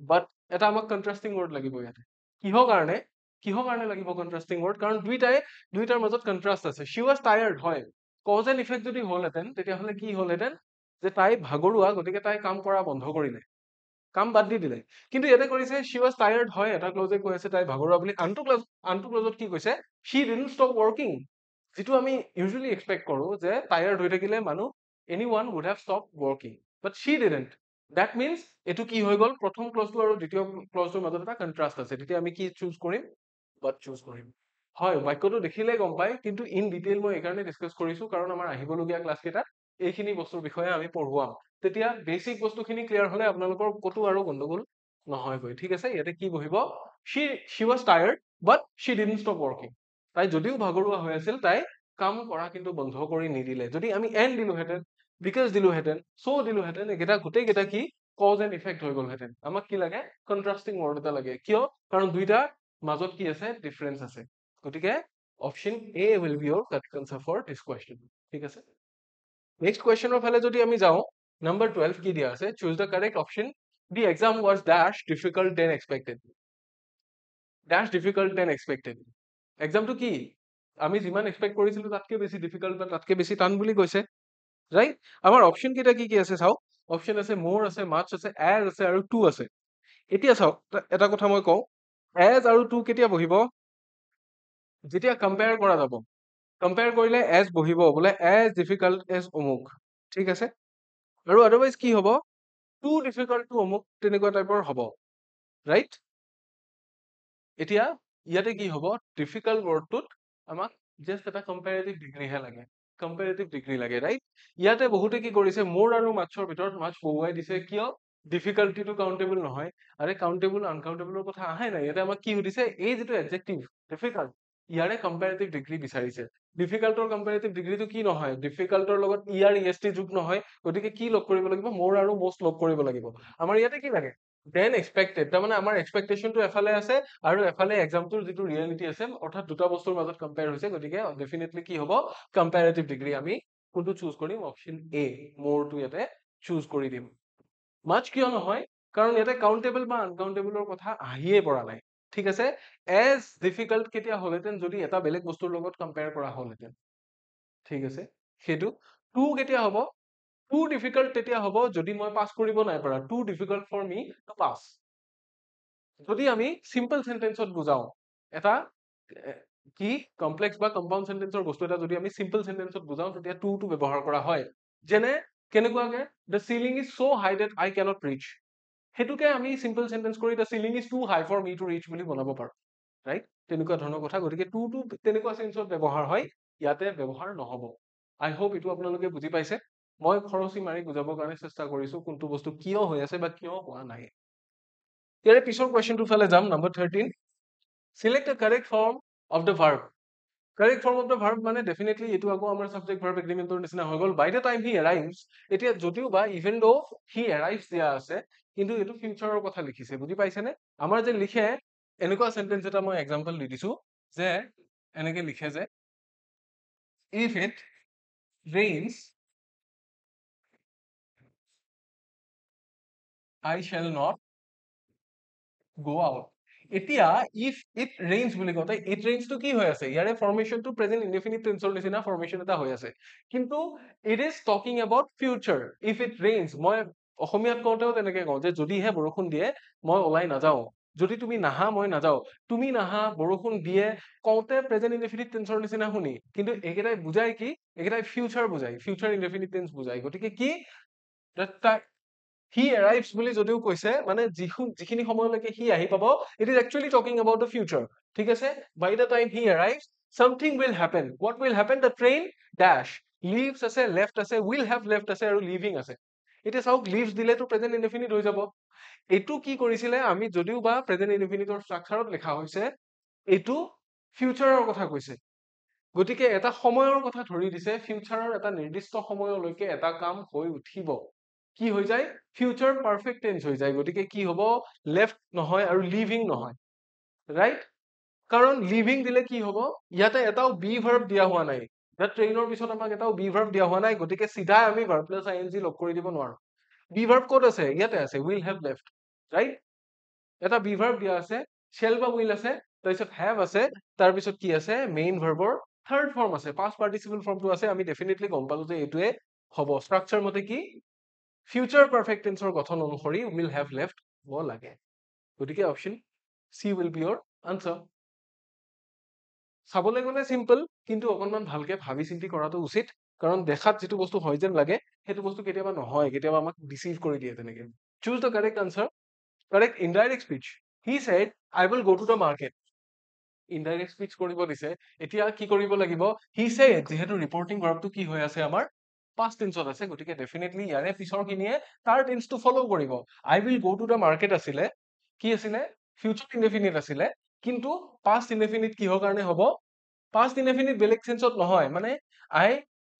বাট এটা আমাক কন্ট্ৰাস্টিং ওয়াৰ্ড লাগিব ইয়াতে কিহৰ কাৰণে লাগিব কন্ট্ৰাস্টিং ওয়াৰ্ড কাৰণ দুইটাৰ মাজত কন্ট্ৰাস্ট আছে she was tired হয় কজ এণ্ড ইফেক্ট যদি হ'লহেঁতেন তেতিয়াহ'লে কি হ'লহেঁতেন যে তাই ভাগৰুৱা গতিকে তাই কাম কৰা বন্ধ কৰিলে কাম বাদ দি দিলে কিন্তু ইয়াতে কৰিছে she was tired হয় এটা ক্লজে কৈ আছে তাই ভাগৰুৱা বুলি আনটো ক্লজত কি কৈছে she didn't stop working যিটো আমি ইউজুৱেলি এক্সপেক্ট কৰো যে টায়াৰ্ড হৈ থাকিলে মানুহ anyone would have stopped working but she didn't that means এইটো কি হৈ গ'ল প্ৰথম ক্লজটো আৰু দ্বিতীয় ক্লজটোৰ মাজত এটা কন্ট্ৰাস্ট আছে তেতিয়া আমি কি চুজ কৰিম but চুজ কৰিম হয় বাক্যটো দেখিলে গম পায় কিন্তু ইন ডিটেইল মই এইকাৰণে ডিসকাস কৰিছো কাৰণ আমাৰ আহিবলগীয়া ক্লাছ কেইটাত এইখিনি বস্তুৰ বিষয়ে আমি পঢ়ুৱাম তেতিয়া বেসিক বস্তুখিনি ক্লিয়াৰ হলে আপোনালোকৰ কতো আৰু গণ্ডগোল নহয়গৈ ঠিক আছে ইয়াতে কি বহিব she was tired but she didn't stop working তাই যদিও ভাগৰুৱা হৈ আছিল তাই কাম কৰা কিন্তু বন্ধ কৰি নিদিলে যদি আমি এন্ড দিলোহেঁতেন বিকজ দিলোহেঁতেন সো দিলোহেঁতেন একেটা গোটেইকেইটা কি কজ এণ্ড ইফেক্ট হৈ গ'লহেঁতেন আমাক কি লাগে কন্ট্ৰাস্টিং ওয়াৰ্ড এটা লাগে কিয় কাৰণ দুইটা মাজত কি আছে ডিফাৰেন্স আছে গতিকে option A will be your correct answer for this question ঠিক আছে নেক্সট কোৱেশ্চনৰ ফালে যদি আমি যাওঁ নাম্বাৰ 12 কি দিয়া আছে choose the correct option the exam was dash difficult than expected dash difficult than expected এক্সামটো কি আমি যিমান এক্সপেক্ট কৰিছিলো তাতকে বেছি ডিফিকাল্ট বা তাতকে বেছি টান বুলি কৈছে ৰাইট আমাৰ অপশন কেইটা কি কি আছে চাওক অপশন আছে মোৰ আছে মাৰ্কস আছে এজ আছে আৰু টু আছে এতিয়া চাওক এটা কথা মই কওঁ এজ আৰু টু কেতিয়া বহিব যেতিয়া কম্পেয়াৰ কৰা যাব কম্পেয়াৰ কৰিলে এজ বহিব বোলে এজ ডিফিকাল্ট এজ অমুক ঠিক আছে আৰু আদাৰৱাইজ কি হ'ব টু ডিফিকাল্ট টু অমুক তেনেকুৱা টাইপৰ হ'ব ৰাইট এতিয়া ইয়াতে কি হ'ব ডিফিকাল্ট ওয়াৰ্ডটোত আমাক জাস্ট এটা কম্পাৰেটিভ ডিগ্ৰীহে লাগে কম্পাৰেটিভ ডিগ্ৰী লাগে ৰাইট ইয়াতে বহুতে কি কৰিছে মোৰ আৰু মাৰ্কছৰ ভিতৰত মাৰ্কছ বহুৱাই দিছে কিয় ডিফিকাল্টিটো কাউন্টেবল নহয় আৰে কাউন্টেবল আনকাউন্টেবলৰ কথা আহে নাই ইয়াতে আমাক কি সুধিছে এই যিটো এডজেক্টিভ ডিফিকাল্ট ইয়াৰে কম্পাৰেটিভ ডিগ্ৰী বিচাৰিছে ডিফিকাল্টৰ কম্পাৰেটিভ ডিগ্ৰীটো কি নহয় ডিফিকাল্টৰ লগত ইয়াৰ ইএসটি যোগ নহয় গতিকে কি লগ কৰিব লাগিব মোৰ আৰু মোষ্ট লগ কৰিব লাগিব আমাৰ ইয়াতে কি লাগে দেন এক্সপেক্টেড তাৰমানে আমাৰ এক্সপেক্টেশনটো এফালে আছে আৰু এফালে এক্সামটোৰ যিটো ৰিয়েলিটি আছে অৰ্থাৎ দুটা বস্তুৰ মাজত কম্পেয়াৰ হৈছে গতিকে ডেফিনেটলি কি হ'ব কম্পাৰেটিভ ডিগ্ৰী আমি কোনটো চুজ কৰিম অপশন এ মোৰটো ইয়াতে চুজ কৰি দিম মাছ কিয় নহয় কাৰণ ইয়াতে কাউন্টেবল বা আনকাউন্টেবলৰ কথা আহিয়ে পৰা নাই ঠিক আছে এজ ডিফিকাল্ট কেতিয়া হ'লহেঁতেন যদি এটা বেলেগ বস্তুৰ লগত কম্পেয়াৰ কৰা হ'লহেঁতেন ঠিক আছে সেইটো টু কেতিয়া হ'ব টু ডিফিকাল্ট তেতিয়া হ'ব যদি মই পাছ কৰিব নাই পৰা too difficult for me to pass যদি আমি সিম্পল সেন্টেন্সত বুজাও এটা কি কমপ্লেক্স বা কম্পাউন্ড সেন্টেন্সৰ বস্তু এটা যদি আমি সিম্পল সেন্টেন্সত বুজাও তেতিয়া টু টো ব্যৱহাৰ কৰা হয় যেনে কেনেকুৱাকে the ceiling is so high that I cannot reach হেতুকে আমি সিম্পল সেন্টেন্স কৰি the ceiling is too high for me to reach বুলি বনাব পাৰো ৰাইট তেনেকুৱা ধৰণৰ কথা গতিকে টু টো তেনেকুৱা সেন্সত ব্যৱহাৰ হয় ইয়াতে ব্যৱহাৰ নহব আই হোপ এটো আপোনালোকে বুজি পাইছে মই খৰচি মাৰি বুজাবৰ কাৰণে চেষ্টা কৰিছো কোনটো বস্তু কিয় হৈ আছে বা কিয় হোৱা নাই ইয়াৰে পিছৰ কোৱেশ্চনটো ফালে যাম number 13 select the correct form of the verb correct form of the verb মানে definitely এটো আকৌ আমাৰ subject verb agreementৰ নিচিনা হৈ গল by the time he arrives এতিয়া যদিও বা even though he arrives দিয়া আছে কিন্তু এটো ফিউচাৰৰ কথা লিখিছে বুজি পাইছেনে আমাৰ যে লিখে এনেকুৱা সেন্টেন্স এটা মই এক্সাম্পল দি দিছো যে এনেকে লিখে যে if it rains I shall not go out এতিয়া if it rains বুলি কওঁতে it rains টো কি হৈ আছে ইয়াৰে ফৰ্মেশন টো প্ৰেজেন্ট ইনডেফিনিট টেন্সৰ নিচিনা ফৰ্মেশন এটা হৈ আছে কিন্তু it is talking about future if it rains মই অসমীয়াত কওঁতেও তেনেকে কওঁ যে যদিহে বৰষুণ দিয়ে মই ওলাই নাযাওঁ যদি তুমি নাহা মই নাযাওঁ তুমি নাহা বৰষুণ দিয়ে কওঁতে প্ৰেজেন্ট ইনডেফিনিট টেন্সৰ নিচিনা শুনি কিন্তু একেটাই বুজাই কি একেটাই ফিউচাৰ বুজাই ফিউচাৰ ইনডেফিনিট টেন্স বুজাই গতিকে কি he arrives বুলি যদিও কৈছে মানে যিখিনি সময়লৈকে he আহি পাব it is actually talking about the future ঠিক আছে by the time he arrives something will happen what will happen the train dash leaves আছে left আছে will have left আছে আৰু leaving আছে এতিয়া চাওক leaves দিলেতো প্ৰেজেন্ট ইনডেফিনিট হৈ যাব এইটো কি কৰিছিলে আমি যদিও বা প্ৰেজেন্ট ইনডেফিনিটৰ ষ্ট্ৰাকচাৰত লিখা হৈছে এইটো ফিউচাৰৰ কথা কৈছে গতিকে এটা সময়ৰ কথা ধৰি দিছে ফিউচাৰৰ এটা নিৰ্দিষ্ট সময়লৈকে এটা কাম হৈ উঠিব কি হৈ যায় ফিউচাৰ পাৰফেক্ট টেন্স হৈ যায় গতিকে কি হ'ব লেফট নহয় আৰু লিভিং নহয় ৰাইট কাৰণ লিভিং দিলে কি হ'ব ইয়াতে এটাও বি ভাৰ্ব দিয়া হোৱা নাই ট্ৰেইনৰ পিছত আমাক এটাও বি ভাৰ্ব দিয়া হোৱা নাই গতিকে চিধা আমি ভাৰ্ব প্লাছ আইএনজি লগ কৰি দিব নোৱাৰো বি ভাৰ্ব ক'ত আছে ইয়াতে আছে উইল হেভ লেফট ৰাইট এটা বি ভাৰ্ব দিয়া আছে শেল বা উইল আছে তাৰপিছত হেভ আছে তাৰপিছত কি আছে মেইন ভাৰ্বৰ থাৰ্ড ফৰ্ম আছে পাষ্ট পাৰ্টিচিপল ফৰ্মটো আছে আমি ডেফিনেটলি গম পালো যে এইটোৱে হ'ব ষ্ট্ৰাকচাৰ মতে কি ফিউচাৰ পাৰফেক্ট টেন্সৰ গঠন অনুসৰি উইল হেভ লেফট হ'ব লাগে গতিকে option C will be your answer চাবলৈ গ'লে চিম্পল কিন্তু অকনমান ভালকে ভাবি চিন্তি কৰাটো উচিত কাৰণ দেখাত যিটো বস্তু হয় যেন লাগে সেইটো বস্তু কেতিয়াবা নহয় কেতিয়াবা আমাক ডিসিভ কৰি দিয়ে তেনেকে choose the correct answer correct indirect speech he said I will go to the market indirect speech কৰিব দিছে এতিয়া কি কৰিব লাগিব হি সেড যেহেতু ৰিপৰ্টিং ভাৰ্বটো কি হৈ আছে আমাৰ past tense আছে গতিকে ডেফিনেটলি ইয়াৰে পিছৰ খিনিয়ে তাৰ টেন্সটো ফলো কৰিব I will go to the market আছিলে কি আছিলে ফিউচাৰ ইনডেফিনিট আছিলে কিন্তু past indefinite কিহৰ কাৰণে হ'ব past indefinite বেলেগ সেন্সত নহয় মানে আই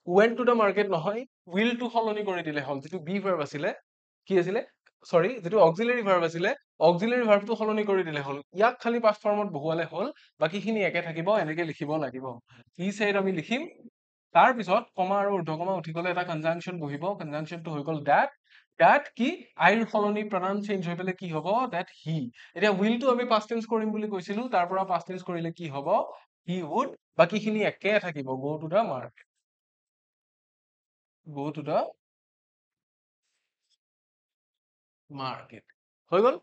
went to the market নহয় will to সলনি কৰি দিলে হ'ল যেটো বি ভাৰ্ব আছিলে কি আছিলে সৰি যেটো অক্সিলাৰি ভাৰ্ব আছিলে অক্সিলাৰি ভাৰ্বটো সলনি কৰি দিলে হ'ল ইয়াক খালি পাষ্ট ফৰ্মত বহুৱালে হ'ল বাকিখিনি একে থাকিব এনেকে লিখিব লাগিব হি সেড আমি লিখিম তাৰ পিছত কমা আৰু ঊৰ্ধ্বকমা উঠি গলে এটা কনজাংশন বহিব কনজাংশনটো হৈ গল that কি আইৰ সলনি প্ৰনাউন চেঞ্জ হৈ পেলে কি হ'ব that he এতিয়া will টো আমি past tense কৰিম বুলি কৈছিলো তাৰ পৰা past tense কৰিলে কি হ'ব he would বাকিখিনি একে থাকিব go to the market হৈ গল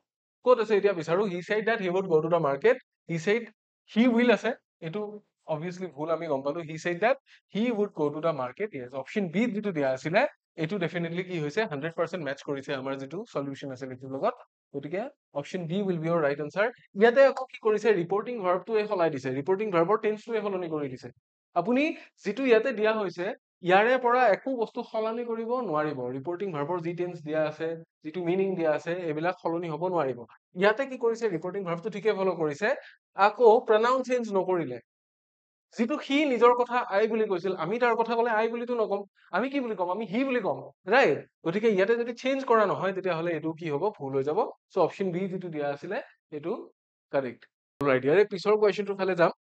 ক'ত আছে এতিয়া বিচাৰো he said that he would go to the market he said he will আছে এটো obviously ভুল আমি গম পালো he said that he would go to the market yes option b যেটো দিয়া আছিল এটো ডেফিনেটলি কি হৈছে 100% ম্যাচ কৰিছে আমাৰ যেটো সলিউশন আছে এটোৰ লগত গতিকে option b will be your right answer ইয়াতে আকৌ কি কৰিছে ৰিপৰ্টিং ভাৰ্বটোৱে সলাই দিছে ৰিপৰ্টিং ভাৰ্বৰ টেন্সটোৱে সলনি কৰি দিছে আপুনি যেটো ইয়াতে দিয়া হৈছে ইয়াৰে পৰা একো বস্তু সলনি কৰিব নোৱাৰিব ৰিপৰ্টিং ভাৰ্বৰ যি টেন্স দিয়া আছে যেটো মিনিং দিয়া আছে এবিলাক সলনি হ'ব নোৱাৰিব ইয়াতে কি কৰিছে ৰিপৰ্টিং ভাৰ্বটো ঠিকে ফলো কৰিছে আকৌ প্ৰনাউন চেঞ্জ নকৰিলে যেটো হি নিজৰ কথা আই বুলি কৈছিল আমি তাৰ কথা কলে আই বুলিটো নকম আমি কি বুলি কম আমি হি বুলি কম ৰাইট গতিকে ইয়াতে যদি চেঞ্জ কৰা নহয় তেতিয়া হলে এটো কি হ'ব ভুল হৈ যাব সো অপচন বি যেটো দিয়া আছিল এটো কাৰেক্ট অলৰাইট ইয়াৰে পিছৰ কোৱেশ্চনটোৰ ফালে যাম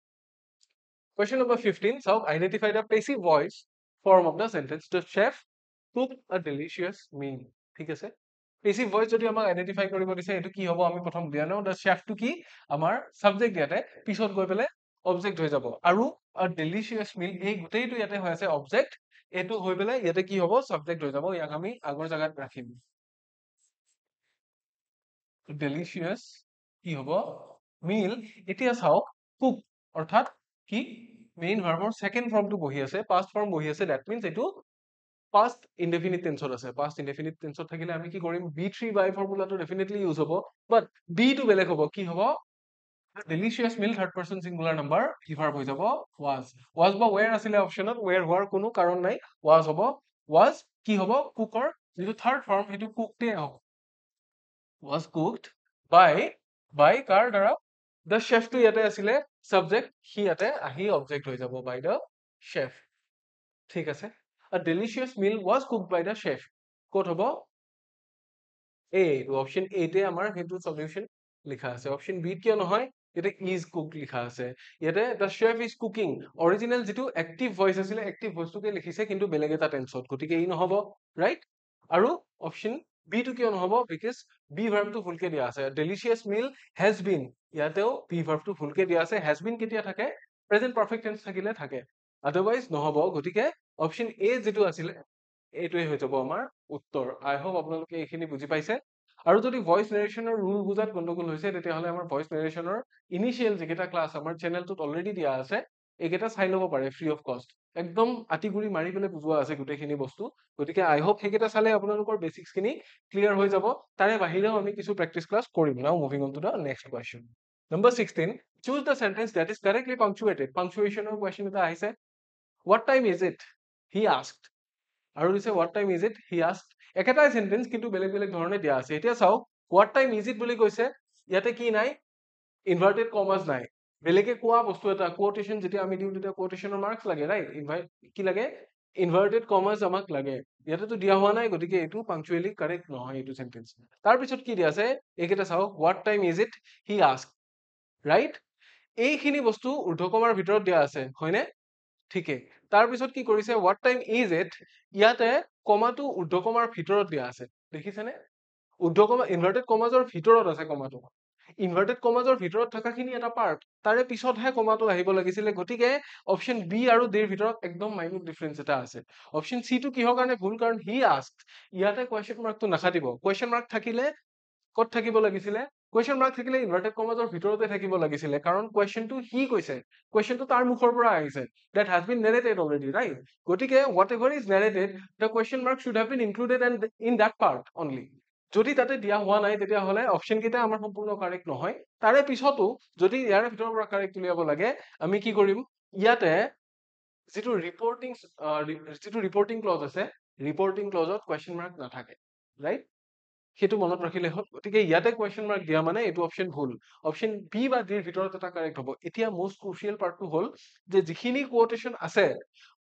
Question number 15. So identify the passive voice form of the sentence. The chef cooked a delicious meal. ঠিক আছে passive voice যদি আমাক আইডেন্টিফাই কৰিব দিছে এটো কি হ'ব আমি প্ৰথম দিয়া নাও the chef টো কি আমাৰ সাবজেক্ট ইয়াতে পিছত গৈ পেলে অবজেক্ট হৈ যাব আৰু a delicious meal এই গোটেইটো ইয়াতে হৈ আছে অবজেক্ট এটো হৈ পেলে ইয়াতে কি হ'ব সাবজেক্ট হৈ যাব ইয়াক আমি আগৰ জায়গাত ৰাখিম delicious কি হ'ব meal এতিয়া চাওক cook অৰ্থাৎ কি মেইন ভাৰ্বৰ সেকেন্ড ফৰ্মটো বহি আছে পাস্ট ফৰ্ম বহি আছে দ্যাট মিন্স এটো past indefinite tense আছে past indefinite tense থাকিলে আমি কি কৰিম b3 by ফৰ্মুলাটো ডেফিনেটলি ইউজ হ'ব বাট b টো বেলেগ হ'ব কি হ'ব delicious meal third person singular number কি ভাৰ্ব হৈ যাব was বা where আছিলে অপচনত where হোৱাৰ কোনো কাৰণ নাই was হ'ব was কি হ'ব কুকৰ যেটো থাৰ্ড ফৰ্ম হেতু কুকডে হ'ব was cooked by কাৰ দ্বাৰা the chef টো ইয়াতে আছিলে subject সি ইয়াতে আহি object হৈ যাব by the chef ঠিক আছে a delicious meal was cooked by the chef ক'ত হ'ব a option a তে আমাৰ হেতু সলিউশন লিখা আছে option b কিয় নহয় ইয়াতে is cooked লিখা আছে ইয়াতে the chef is cooking original যেটো active voice আছিলে active voice টোকে লিখিছে কিন্তু বেলেগ এটা টেন্সত গতিকে ই নহব ৰাইট আৰু option বি টো কিয় নহব বিকজ বি ভাৰ্বটো ফুলকে দিয়া আছে ডেলিচিয়াছ মিল হেজ বিন ইয়াতেও বি ভাৰ্বটো ফুলকে দিয়া আছে হেজ বিন কেতিয়া থাকে প্ৰেজেন্ট পাৰফেক্ট টেন্স থাকিলে থাকে আদাৰৱাইজ নহব গতিকে অপচন এ যিটো আছিলে এইটোৱে হৈ যাব আমাৰ উত্তৰ আই হোপ আপোনালোকে এইখিনি বুজি পাইছে আৰু যদি ভইচ নেৰেশ্যনৰ ৰুল বুজাত গণ্ডগোল হৈছে তেতিয়াহ'লে আমাৰ ভইচ নেৰেশ্যনৰ ইনিচিয়েল যিকেইটা ক্লাছ আমাৰ চেনেলটোত অলৰেডি দিয়া আছে এইকেইটা চাই ল'ব পাৰে ফ্ৰী অফ কষ্ট একদম আঁতিগুৰি মাৰি পেলাই বুজোৱা আছে গোটেইখিনি বস্তু গতিকে আই হোপ সেইকেইটা চালে আপোনালোকৰ বেচিক্সখিনি ক্লিয়াৰ হৈ যাব তাৰে বাহিৰেও আমি কিছু প্ৰেক্টিচ ক্লাছ কৰিম now moving on to the next question number 16 choose the sentence that is correctly punctuated পাংচুৱেশ্যনৰ কুৱেশ্যন এটা আহিছে what time is it he asked আৰু দিছে what time is it he asked একেটাই সেন্টেন্স কিন্তু বেলেগ বেলেগ ধৰণে দিয়া আছে এতিয়া চাওক হোৱাট টাইম ইজ ইট বুলি কৈছে ইয়াতে কি নাই ইনভাৰ্টেড কমাছ নাই বেলেগে কোৱা বস্তু এটা কোটেশন যেতিয়া আমি দিওঁ তেতিয়া কোটেশনৰ মাৰ্কস লাগে ৰাইট কি লাগে ইনভাৰ্টেড কমাছ আমাক লাগে ইয়াতেতো দিয়া হোৱা নাই গতিকে এইটো পাংচুৱেলি কাৰেক্ট নহয় এইটো সেন্টেন্স তাৰপিছত কি দিয়া আছে এইকেইটা চাওক what time is it he asked right এইখিনি বস্তু ঊৰ্ধ্বকমাৰ ভিতৰত দিয়া আছে হয়নে ঠিকে তাৰপিছত কি কৰিছে হোৱাট টাইম ইজ ইট ইয়াতে কমাটো ঊৰ্ধ্বকমাৰ ভিতৰত দিয়া আছে দেখিছেনে ঊৰ্ধ্বকমা ইনভাৰ্টেড কমাজৰ ভিতৰত আছে কমাটো ইনভাৰ্টেড কমাজৰ ভিতৰত থকাখিনি এটা পাৰ্ট তাৰে পিছতহে কমাটো আহিব লাগিছিলে গতিকে অপচন বি আৰু ডিৰ ভিতৰত একদম মাইনুট ডিফাৰেন্স এটা আছে অপচন সি টো কিহৰ কাৰণে ভুল কাৰণ হি আস্কড ইয়াতে কুৱেশ্যন মাৰ্কটো নাখাটিব কুৱেশ্যন মাৰ্ক থাকিলে ক'ত থাকিব লাগিছিলে কুৱেশ্যন মাৰ্ক থাকিলে ইনভাৰ্টেড কমাজৰ ভিতৰতে থাকিব লাগিছিলে কাৰণ কুৱেশ্যনটো সি কৈছে কুৱেশ্যনটো তাৰ মুখৰ পৰা আহিছে that has been narrated already right গতিকে whatever is narrated the question mark should have been included and in that part only যদি তাতে দিয়া হোৱা নাই তেতিয়াহ'লে অপচন কেইটা আমাৰ সম্পূৰ্ণ কাৰেক্ট নহয় তাৰে পিছতো যদি ইয়াৰ ভিতৰৰ পৰা কাৰেক্ট উলিয়াব লাগে আমি কি কৰিম ইয়াতে যিটো ৰিপৰ্টিং ক্লজ আছে ৰিপৰ্টিং ক্লজত কুৱেশ্যন মাৰ্ক নাথাকে ৰাইট সেইটো মনত ৰাখিলে হ'ল গতিকে ইয়াতে কুৱেশ্যন মাৰ্ক দিয়া মানে এইটো অপচন ভুল অপচন বি বা ডিৰ ভিতৰত এটা কাৰেক্ট হ'ব এতিয়া মোষ্ট ক্ৰুচিয়েল পাৰ্টটো হ'ল যে যিখিনি কোটেশন আছে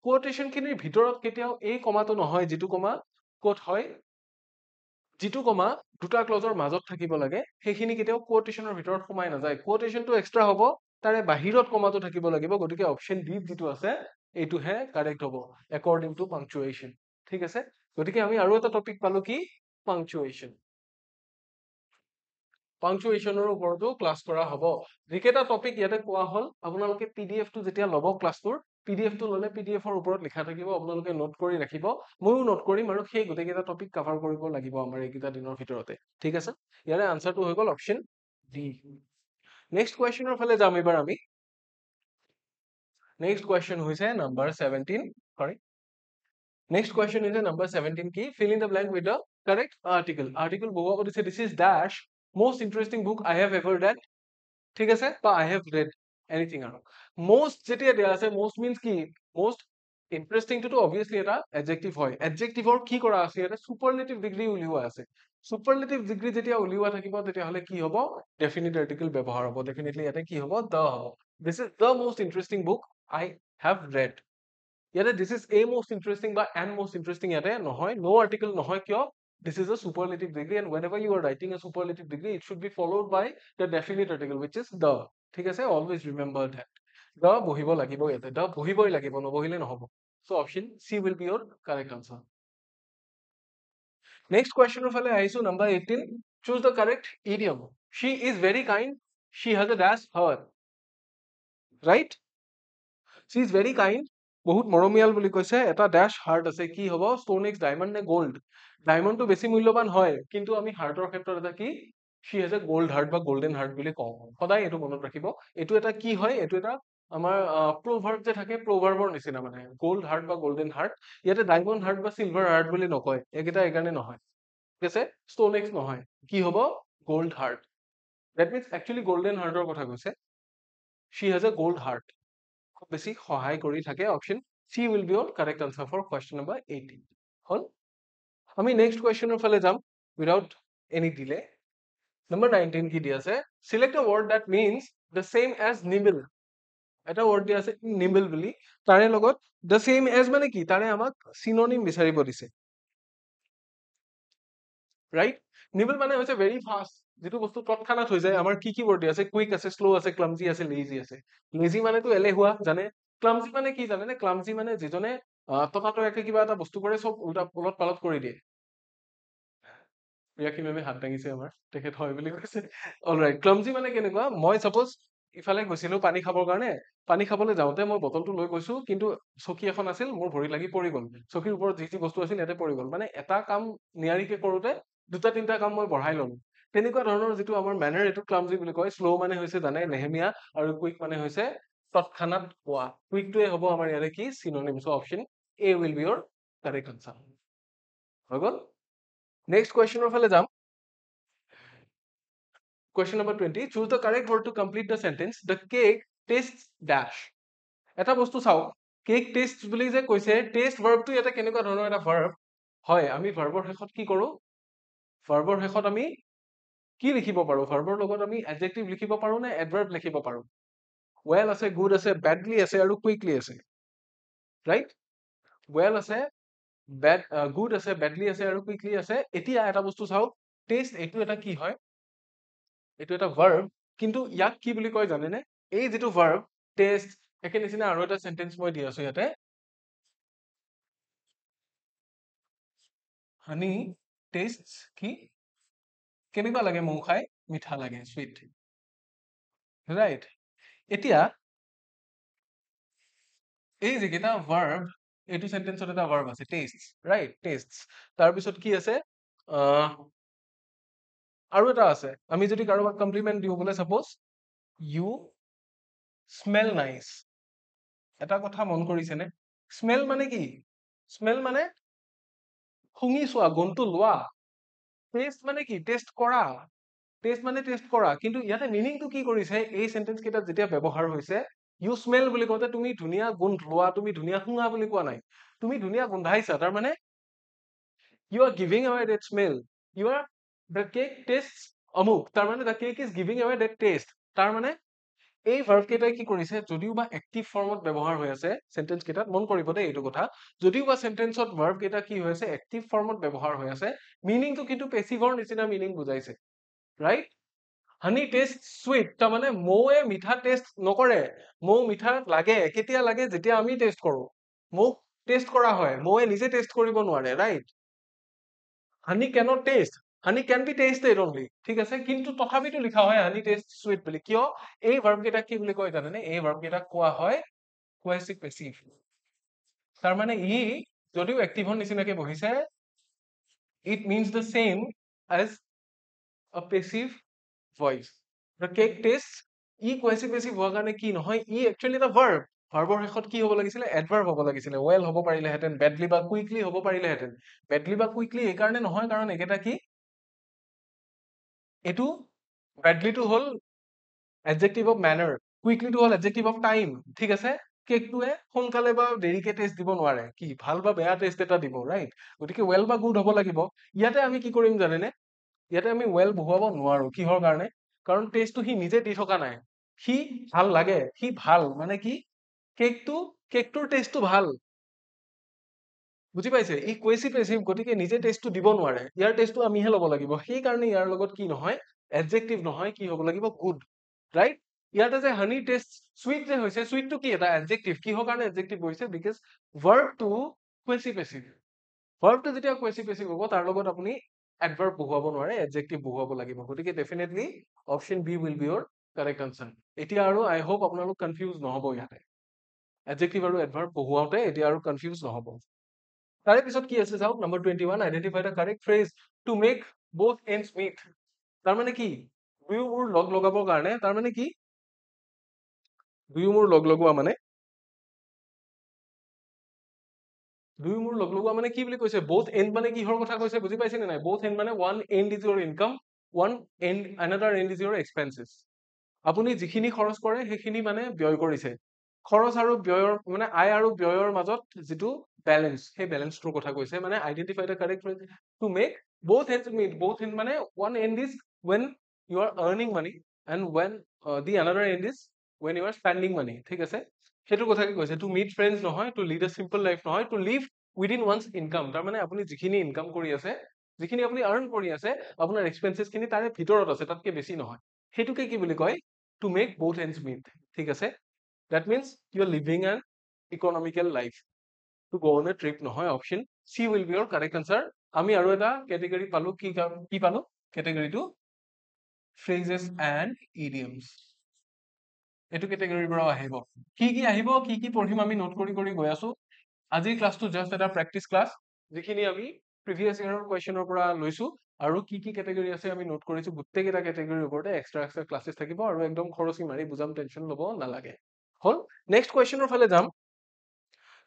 কোটেশন খিনিৰ ভিতৰত কেতিয়াও এই কমাটো নহয় যিটো কমা ক'ত হয় যিটো কমা দুটা ক্লজৰ মাজত থাকিব লাগে সেইখিনি কেতিয়াও কোটেশনৰ ভিতৰত সোমাই নাযায় কোটেশনটো এক্সট্ৰা হ'ব তাৰে বাহিৰত কমাটো থাকিব লাগিব গতিকে অপচন বি যিটো আছে এইটোহে কাৰেক্ট হ'ব একৰ্ডিং টু পাংচুৱেশ্যন ঠিক আছে গতিকে আমি আৰু এটা টপিক পালো কি পাংচুৱেশ্যন পাংচুৱেশ্যনৰ ওপৰতো ক্লাছ কৰা হ'ব যিকেইটা টপিক ইয়াতে কোৱা হ'ল আপোনালোকে পিডিএফটো যেতিয়া ল'ব ক্লাছটোৰ পিডিএফটো ল'লে পিডিএফৰ ওপৰত লিখা থাকিব আপোনালোকে নোট কৰি ৰাখিব ময়ো নোট কৰিম আৰু সেই গোটেইকেইটা টপিক কভাৰ কৰিব লাগিব আমাৰ এইকেইটা দিনৰ ভিতৰতে ঠিক আছে ইয়াৰে আনচাৰটো হৈ গ'ল অপচন ডি নেক্সট কুৱেশ্যনৰ ফালে যাম এইবাৰ আমি নেক্সট কুৱেশ্যন হৈছে নাম্বাৰ 17 সৰি নেক্সট কুৱেশ্যন হৈছে নাম্বাৰ 17 কি fill in the blank with the correct article বহুৱাব দিছে this is dash most interesting book I have ever read ঠিক আছে বা I have read anything আৰু most যেতিয়া দিয়া আছে most means কি most interesting টো obviously এটা adjective হয় adjectiveৰ কি কৰা আছে এটা superlative degree উলিওৱা আছে superlative degree যেতিয়া উলিওৱা থাকিব তেতিয়াহ'লে কি হ'ব definite article ব্যৱহাৰ হ'ব definitely ইয়াতে কি হ'ব the হ'ব this is the most interesting book I have read ইয়াতে this is a most interesting বা an most interesting ইয়াতে নহয় no article নহয় কিয় this is a superlative degree and whenever you are writing a superlative degree it should be followed by the definite article which is the ঠিক আছে always remember that the বহিব লাগিব ইয়াতে the বহিবই লাগিব নবহিলে নহব so option C will be your correct answer next question ফালে আহিছো number 18 choose the correct idiom she is very kind she has a dash her right she is very kind বহুত মৰমীয়াল বুলি কৈছে এটা ড্যাশ হাৰ্ট আছে কি হ'ব ষ্টোন এক্স ডায়মণ্ড নে গোল্ড ডায়মণ্ডটো বেছি মূল্যৱান হয় কিন্তু আমি হাৰ্টৰ ক্ষেত্ৰত এটা কি she has a gold heart বা golden heart বুলি কওঁ সদায় এইটো মনত ৰাখিব এইটো এটা কি হয় এইটো এটা আমাৰ প্ৰভাৰ্ব যে থাকে প্ৰভাৰ্বৰ নিচিনা মানে গোল্ড হাৰ্ট বা গোল্ডেন হাৰ্ট ইয়াতে ডায়মণ্ড হাৰ্ট বা সিলভাৰ হাৰ্ট বুলি নকয় এইকেইটা এইকাৰণে নহয় ঠিক আছে ষ্টোন এক্স নহয় কি হ'ব gold heart that means actually golden হাৰ্টৰ কথা কৈছে she has a gold heart খুব বেছি সহায় কৰি থাকে option C will be your correct answer for question number 18 হল আমি নেক্সট কুৱেশ্যনৰ ফালে যাম without any delay number 19 কি দি আছে select a word that means the same as nibble এটা word দি আছে nibble বুলি তাৰে লগত the same as মানে কি তাৰে আমাক synonym বিচাৰিব দিছে right nibble মানে হৈছে very fast যেটো বস্তু তৎক্ষণাত হৈ যায় আমাৰ কি word দি আছে quick আছে slow আছে clumsy আছে lazy আছে lazy মানে তো এলেহুৱা জানে clumsy মানে কি জানে নে clumsy মানে যিজনে ততাতয়াকে কিবা এটা বস্তু কৰে সব উল্টা পলট পালট কৰি দিয়ে প্ৰিয়াক্ষী মেমে হাত দাঙিছে আমাৰ তেখেত হয় বুলি কৈছে অলৰাইট ক্লামজি মানে কেনেকুৱা মই চাপোজ ইফালে গৈছিলো পানী খাবৰ কাৰণে পানী খাবলৈ যাওঁতে মই বটলটো লৈ গৈছো কিন্তু চকী এখন আছিল মোৰ ভৰি লাগি পৰি গ'ল চকীৰ ওপৰত যি যি বস্তু আছিল ইয়াতে পৰি গ'ল মানে এটা কাম নিয়াৰিকে কৰোতে দুটা তিনিটা কাম মই বঢ়াই ললো তেনেকুৱা ধৰণৰ যিটো আমাৰ মেনাৰ এইটো ক্লামজি বুলি কয় শ্ল' মানে হৈছে জানে নেহেমীয়া আৰু কুইক মানে হৈছে তৎক্ষণাৎ হোৱা কুইকটোৱে হ'ব আমাৰ ইয়াৰে কি synonym so option A will be your correct answer হৈ গ'ল নেক্সট কুৱেশ্যনৰ ফালে যাম Question number 20. Choose the correct word to complete the sentence. The cake tastes dash. এটা বস্তু চাওক কেক টেষ্ট বুলি যে কৈছে টেষ্ট ভাৰ্বটো এটা কেনেকুৱা ধৰণৰ এটা ভাৰ্ব হয় আমি ভাৰ্বৰ শেষত কি কৰো ভাৰ্বৰ শেষত আমি কি লিখিব পাৰো ভাৰ্বৰ লগত আমি এডজেক্টিভ লিখিব পাৰো নে এডভাৰ্ব লিখিব পাৰো ৱেল আছে গুড আছে বেডলি আছে আৰু কুইকলি আছে ৰাইট ৱেল আছে বেড গুড আছে বেডলি আছে আৰু কুইকলি আছে এতিয়া এটা বস্তু চাওক টেষ্ট এইটো এটা কি হয় এইটো এটা ভাৰ্ব কিন্তু ইয়াক কি বুলি কয় জানেনে এই যিটো ভাৰ্ব টেষ্ট একে নিচিনা আৰু এটা সেন্টেন্স মই দি আছো ইয়াতে হানি টেষ্ট কি কেনেকুৱা লাগে মৌ খাই মিঠা লাগে সুইট ৰাইট এতিয়া এই যেকেইটা ভাৰ্ব এইটো সেন্টেন্সত এটা ভাৰ্ব আছে টেষ্ট ৰাইট টেষ্ট তাৰপিছত কি আছে আৰু এটা আছে আমি যদি কাৰোবাক কমপ্লিমেন্ট দিওঁ বোলে সাপোজ ইউ স্মেল নাইস এটা কথা মন কৰিছেনে স্মেল মানে কি স্মেল মানে শুঙি চোৱা গুণটো লোৱা টেষ্ট মানে কি টেষ্ট কৰা টেষ্ট মানে টেষ্ট কৰা কিন্তু ইয়াতে মিনিংটো কি কৰিছে এই সেন্টেন্স কেইটাত যেতিয়া ব্যৱহাৰ হৈছে ইউ স্মেল বুলি কওঁতে তুমি ধুনীয়া গোন্ধ লোৱা তুমি ধুনীয়া শুঙা বুলি কোৱা নাই তুমি ধুনীয়া গোন্ধাইছা তাৰ মানে you are giving away that smell you are the cake tastes amuk তাৰ মানে the cake is giving away that taste তাৰ মানে এই ভাৰ্ব কেইটাই কি কৰিছে যদিও বা এক্টিভ ফৰ্মত ব্যৱহাৰ হৈ আছে সেন্টেন্স কেইটাত মন কৰিব দেই এইটো কথা যদিও বা সেন্টেন্সত ভাৰ্ব কেইটা কি হৈছে এক্টিভ ফৰ্মত ব্যৱহাৰ হৈ আছে মিনিংটো কিন্তু পেছিভৰ নিচিনা মিনিং বুজাইছে ৰাইট হানি টেষ্ট সুইট তাৰ মানে মৌৱে মিঠা টেষ্ট নকৰে মৌ মিঠা লাগে কেতিয়া লাগে যেতিয়া আমি টেষ্ট কৰো মৌক টেষ্ট কৰা হয় মৌৱে নিজে টেষ্ট কৰিব নোৱাৰে right honey cannot taste honey can be tasted only ঠিক আছে কিন্তু তথাপিতো লিখা হয় হানি টেষ্ট সুইট বুলি কিয় এই ভাৰ্ব কেইটা কি বুলি কয় জানেনে এই ভাৰ্ব কেইটা কোৱা হয় কোৱেচিভ পেছিভ তাৰ মানে ই যদিও এক্টিভৰ নিচিনাকে বহিছে it means the same as a passive voice the cake tastes ই কোৱেচিভ পেছিভ হোৱাৰ কাৰণে কি নহয় ই একচুৱেলি এটা ভাৰ্ব ভাৰ্বৰ শেষত কি হ'ব লাগিছিলে এডভাৰ্ব হ'ব লাগিছিলে ৱেল হ'ব পাৰিলেহেঁতেন বেডলি বা কুইকলি হ'ব পাৰিলেহেঁতেন বেডলি বা কুইকলি এই কাৰণে নহয় কাৰণ একেটা কি এইটো বেডলিটো হ'ল এডজেক্টিভ অফ মেনাৰ কুইকলিটো হ'ল এডজেক্টিভ অফ টাইম ঠিক আছে কেকটোৱে সোনকালে বা দেৰিকে টেষ্ট দিব নোৱাৰে কি ভাল বা বেয়া টেষ্ট এটা দিব ৰাইট গতিকে ৱেল বা গুড হ'ব লাগিব ইয়াতে আমি কি কৰিম জানেনে ইয়াতে আমি ৱেল বহুৱাব নোৱাৰো কিহৰ কাৰণে কাৰণ টেষ্টটো সি নিজে দি থকা নাই সি ভাল লাগে সি ভাল মানে কি কেকটোৰ টেষ্টটো ভাল বুজি পাইছে ই কোৱেচিভ পেছিভ গতিকে নিজে টেষ্টটো দিব নোৱাৰে ইয়াৰ টেষ্টটো আমিহে ল'ব লাগিব সেইকাৰণে ইয়াৰ লগত কি নহয় এডজেক্টিভ নহয় কি হ'ব লাগিব গুড ৰাইট ইয়াতে যে হানি টেষ্ট সুইট যে হৈছে সুইটটো কি এটা এডজেক্টিভ কিহৰ কাৰণে এডজেক্টিভ হৈছে বিকজ ভাৰ্বটো কোৱেচিভ পেছিভ ভাৰ্বটো যেতিয়া কোৱেচিভ পেছিভ হ'ব তাৰ লগত আপুনি এডভাৰ্ব বহুৱাব নোৱাৰে এডজেক্টিভ বহুৱাব লাগিব গতিকে definitely option B will be your correct answer এতিয়া আৰু আই হোপ আপোনালোক কনফিউজ নহ'ব ইয়াতে এডজেক্টিভ আৰু এডভাৰ্ব বহুৱাওঁতে এতিয়া আৰু কনফিউজ নহ'ব তাৰে পিছত কি আছে চাওক number 21 identify the correct phrase to make both ends meet তাৰ মানে কি দুয়ো মূৰ লগ লগাবৰ কাৰণে তাৰ মানে কি দুয়ো মূৰ লগ লগোৱা মানে দুয়ো মূৰ লগ লগোৱা মানে কি বুলি কৈছে both end মানে কিহৰ কথা কৈছে বুজি পাইছে নে নাই both end মানে one end is your income one end another end is your expenses আপুনি যিখিনি খৰচ কৰে সেইখিনি মানে ব্যয় কৰিছে খৰচ আৰু ব্যয়ৰ মানে আয় আৰু ব্যয়ৰ মাজত যিটো বেলেন্স সেই বেলেন্সটোৰ কথা কৈছে মানে identify the correct phrase to make both ends meet both end মানে one end is when you are earning money and when the another end is when you are spending money ঠিক আছে সেইটো কথা কি কৈছে টু মিট ফ্ৰেণ্ডছ নহয় to lead আ simple life নহয় টু লিভ উইদিন ওৱানছ ইনকাম তাৰ মানে আপুনি যিখিনি ইনকাম কৰি আছে যিখিনি আপুনি আৰ্ণ কৰি আছে আপোনাৰ এক্সপেন্সেছ খিনি তাৰে ভিতৰত আছে তাতকে বেছি নহয় সেইটোকে কি বুলি কয় to make both ends meet ঠিক আছে that means you are living an economical life to go on a trip নহয় option C will be your correct answer আমি আৰু এটা কেটেগৰী পালো কি পালো কেটেগৰীটো phrases and idioms এইটো কেটেগৰীৰ পৰা আহিব কি আহিব কি পঢ়িম আমি নোট কৰি গৈ আছো আজিৰ ক্লাছটো জাস্ট এটা প্ৰেক্টিস ক্লাছ যিখিনি আমি প্ৰিভিয়াস ইয়াৰৰ কোৱেশ্চনৰ পৰা লৈছো আৰু কি কেটেগৰী আছে আমি নোট কৰিছো গোটেইকেইটা কেটেগৰীৰ ওপৰতে এক্সট্ৰা ক্লাसेছ থাকিব আৰু একদম খৰচি মাৰি বুজাম টেনচন ল'ব নালাগে হল নেক্সট কোৱেশ্চনৰ ফালে যাম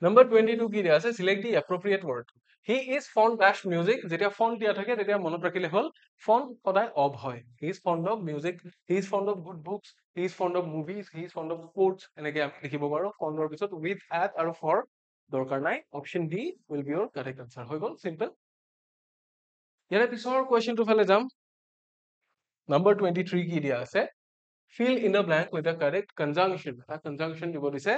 Number 22 কি দিয়া আছে select the appropriate word he is fond dash music যেতিয়া fond দিয়া থাকে তেতিয়া মনত ৰাখিলে হল fond সদায় অব হয় he is fond of music he is fond of good books he is fond of movies he is fond of sports এনেকে আমি লিখিব পাৰো fond ৰ পিছত with at আৰু for দৰকাৰ নাই option D will be your correct answer হৈ গল simple ইয়াৰে পিছৰ কোৱেশ্চনটো ফালে যাম number 23 কি দিয়া আছে fill in the blank with the correct conjunction এটা conjunction দিব দিছে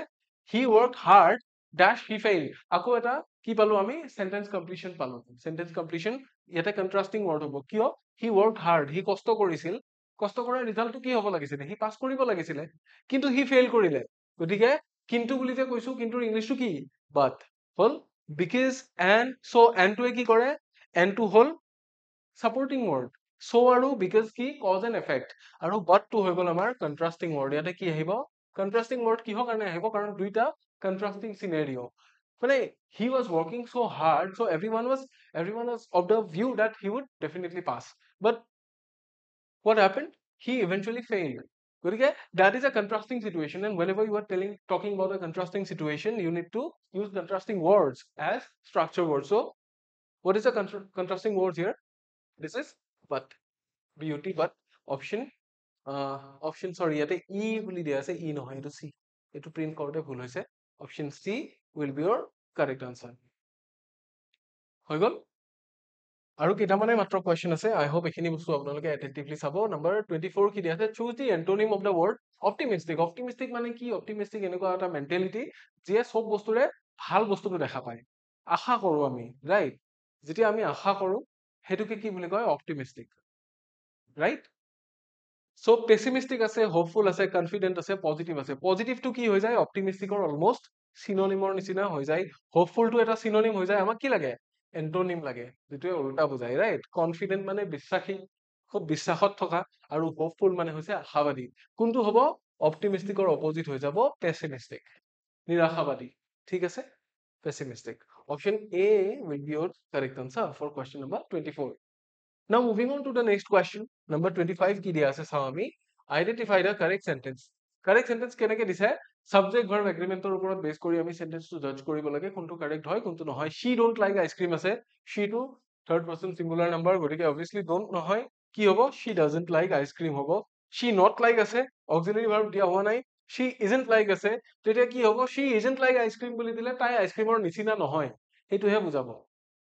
he worked hard dash he failed আকৌ এটা কি পালো আমি sentence completion পালো sentence completion ইয়াতে contrasting word হ'ব কিয় he worked hard he কষ্ট কৰিছিল কষ্ট কৰাৰ ৰিজাল্টটো কি হ'ব লাগিছিল he পাছ কৰিব লাগিছিল কিন্তু he fail কৰিলে গতিকে কিন্তু বুলি যে কৈছো কিন্তুৰ ইংলিশটো কি but hall because and so and টোৱে কি কৰে and টো হল supporting word so আৰু because কি cause and effect আৰু but টো হৈ গল আমাৰ contrasting word ইয়াতে কি আহিব contrasting word কিহৰ কাৰণে আহিব কাৰণ দুইটা contrasting scenario মানে he was working so hard so everyone was of the view that he would definitely pass but what happened he eventually failed গতিকে that is a contrasting situation and whenever you are talking about a contrasting situation you need to use contrasting words as structure words so what is the contrasting words here this is but beauty but option sorry ইয়াতে e বুলি দিয়া আছে e নহয় এটো c এটো print কৰোতে ভুল হৈছে option c will be your correct answer হৈ গল আৰু কেইটামানে মাত্ৰ কোৱেশ্চন আছে আই হোপ এখিনি বস্তু আপোনালোকে অ্যাটেন্টিভলি চাব নম্বৰ 24 কি দিয়া আছে choose the antonym of the word optimistic মানে কি অপটিমিস্টিক এনেকুৱা এটা মেন্টালিটি যে সব বস্তুৰে ভাল বস্তুটো দেখা পায় আশা কৰো আমি ৰাইট যেতিয়া আমি আশা কৰো হেতুকে কি বুলি কয় অপটিমিস্টিক ৰাইট সো পেছিমিস্টিক আছে হোপফুল আছে কনফিডেন্ট আছে পজিটিভ আছে পজিটিভটো কি হৈ যায় অপটিমিস্টিকৰ অলমোস্ট সিনোনিমৰ নিচিনা হৈ যায় হোপফুলটো এটা সিনোনিম হৈ যায় আমাক কি লাগে এন্টোনিম লাগে যেটোৱে উল্টা বুজায় ৰাইট কনফিডেন্ট মানে বিশ্বাসী খুব বিশ্বাসত থকা আৰু হোপফুল মানে হৈছে আশাবাদী কোনটো হ'ব অপটিমিস্টিকৰ অপোজিট হৈ যাব পেছিমিস্টিক নিৰাশাবাদী ঠিক আছে pessimistic option A will be your correct answer for question number 24 now moving on to the next question number 25 কি দিয়া আছে চাও আমি identify the correct sentence কেনেকে দিছে subject verb agreement ৰ ওপৰত বেস কৰি আমি sentence টো জাজ কৰিব লাগে কোনটো correct হয় কোনটো নহয় she don't like ice cream আছে she টো third person singular number গতিকে obviously don't নহয় কি হ'ব she doesn't like ice cream হ'ব she not like আছে auxiliary verb দিয়া হোৱা নাই she isn't like আছে তেতিয়া কি হ'ব she isn't like ice cream বুলি দিলে তাই আইসক্ৰিমৰ নিচিনা নহয় হেতুহে বুজাব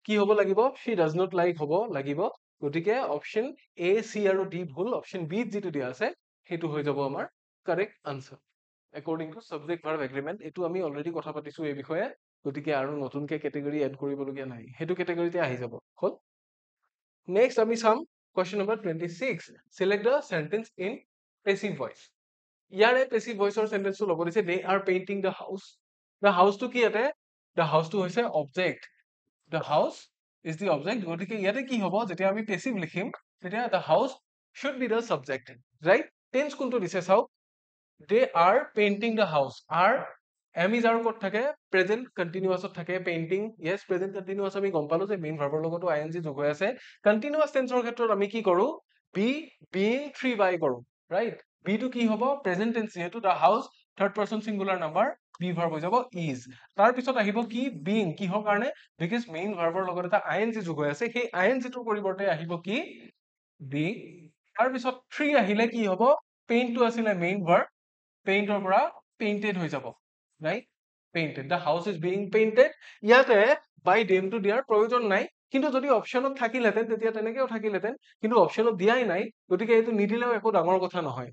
কি হ'ব লাগিব she does not like হ'ব লাগিব গতিকে অপশন এ সি আৰু ডি ভুল অপশন বি যেটো দিয়া আছে হেতু হৈ যাব আমাৰ correct answer according to subject verb agreement এটো আমি অলৰেডি কথা পাতিছো এই বিষয়ে গতিকে আৰু নতুনকে ক্যাটেগৰি এড কৰিবলগীয়া নাই হেতু ক্যাটেগরিতে আহি যাব হল নেক্সট আমি চাম question number 26 select the sentence in passive voice ইয়াৰে passive voice ৰ sentence টো ল'ব দিছে they are painting the house টো কি ইয়াতে the house টো হৈছে object the house is the object গতিকে ইয়াতে কি হ'ব যেতিয়া আমি passive লিখিম তেতিয়া the house should be the subject right tense কোনটো দিছে চাও they are painting the house are am is আৰু ক'ত থাকে present continuous ত থাকে painting yes present continuous আমি গম পালো যে main verb ৰ লগতো ing যোগ হৈ আছে continuous tense ৰ ক্ষেত্ৰত আমি কি কৰো be being 3 by কৰো right be টো কি হ'ব present tense যেহেতু the house third person singular number be verb হৈ যাব is তাৰ পিছত আহিব কি being কিহৰ কাৰণে because main verb ৰ লগত এটা ing যোগ হৈ আছে সেই ing টোৰ পৰিৱৰ্তে আহিব কি be তাৰ পিছত 3 আহিলে কি হ'ব paint টো আছিলে main verb paint ৰ পৰা painted হৈ যাব right painted the house is being painted ইয়াতে by them টো দিয়াৰ প্ৰয়োজন নাই কিন্তু যদি অপচনত থাকিলহেতেন তেতিয়া তেনেকেও থাকিলহেতেন কিন্তু অপচনত দিয়াই নাই গতিকে এইটো নিদিলেও একো ডাঙৰ কথা নহয়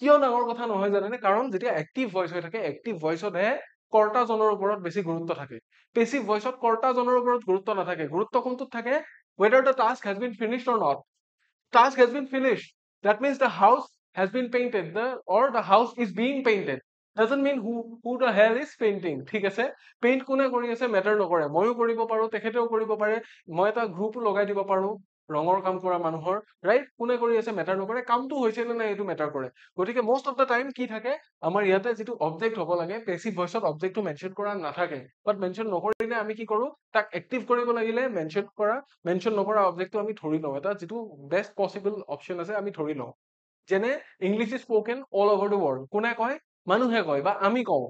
কিয় ডাঙৰ কথা নহয় জানেনে কাৰণ যেতিয়া এক্টিভ ভয়েস হৈ থাকে এক্টিভ ভয়েসতহে কৰ্তাজনৰ ওপৰত বেছি গুৰুত্ব থাকে পেসিভ ভয়েসত কৰ্তাজনৰ ওপৰত গুৰুত্ব নাথাকে গুৰুত্ব কোনটোত থাকে whether the task has been finished or not task has been finished that means the house has been painted or the house is being painted doesn't mean who the hell is painting, ঠিক আছে? Paint কোনে কৰি আছে matter নকৰে, ময়ো কৰিব পাৰো, তেখেতেও কৰিব পাৰে, মই এটা গ্ৰুপো লগাই দিব পাৰো ৰঙৰ কাম কৰা মানুহৰ, ৰাইট? কোনে কৰি আছে মেটাৰ নকৰে, কামটো হৈছে নে নাই এইটো মেটাৰ কৰে। গতিকে মোষ্ট অফ দ্য টাইম কি থাকে, আমাৰ ইয়াতে যিটো অবজেক্ট হ'ব লাগে পেছিভ ভইচত অবজেক্টটো মেনশ্যন কৰা নাথাকে, বাট মেনশ্যন নকৰিলে আমি কি কৰো, তাক এক্টিভ কৰিব লাগিলে মেনশ্যন নকৰা অবজেক্টটো আমি ধৰি লওঁ, এটা যিটো বেষ্ট পচিবল অপশ্যন আছে আমি ধৰি লওঁ। যেনে English is spoken all over the world, কোনে কয়, মানুহে কয় বা আমি কওঁ,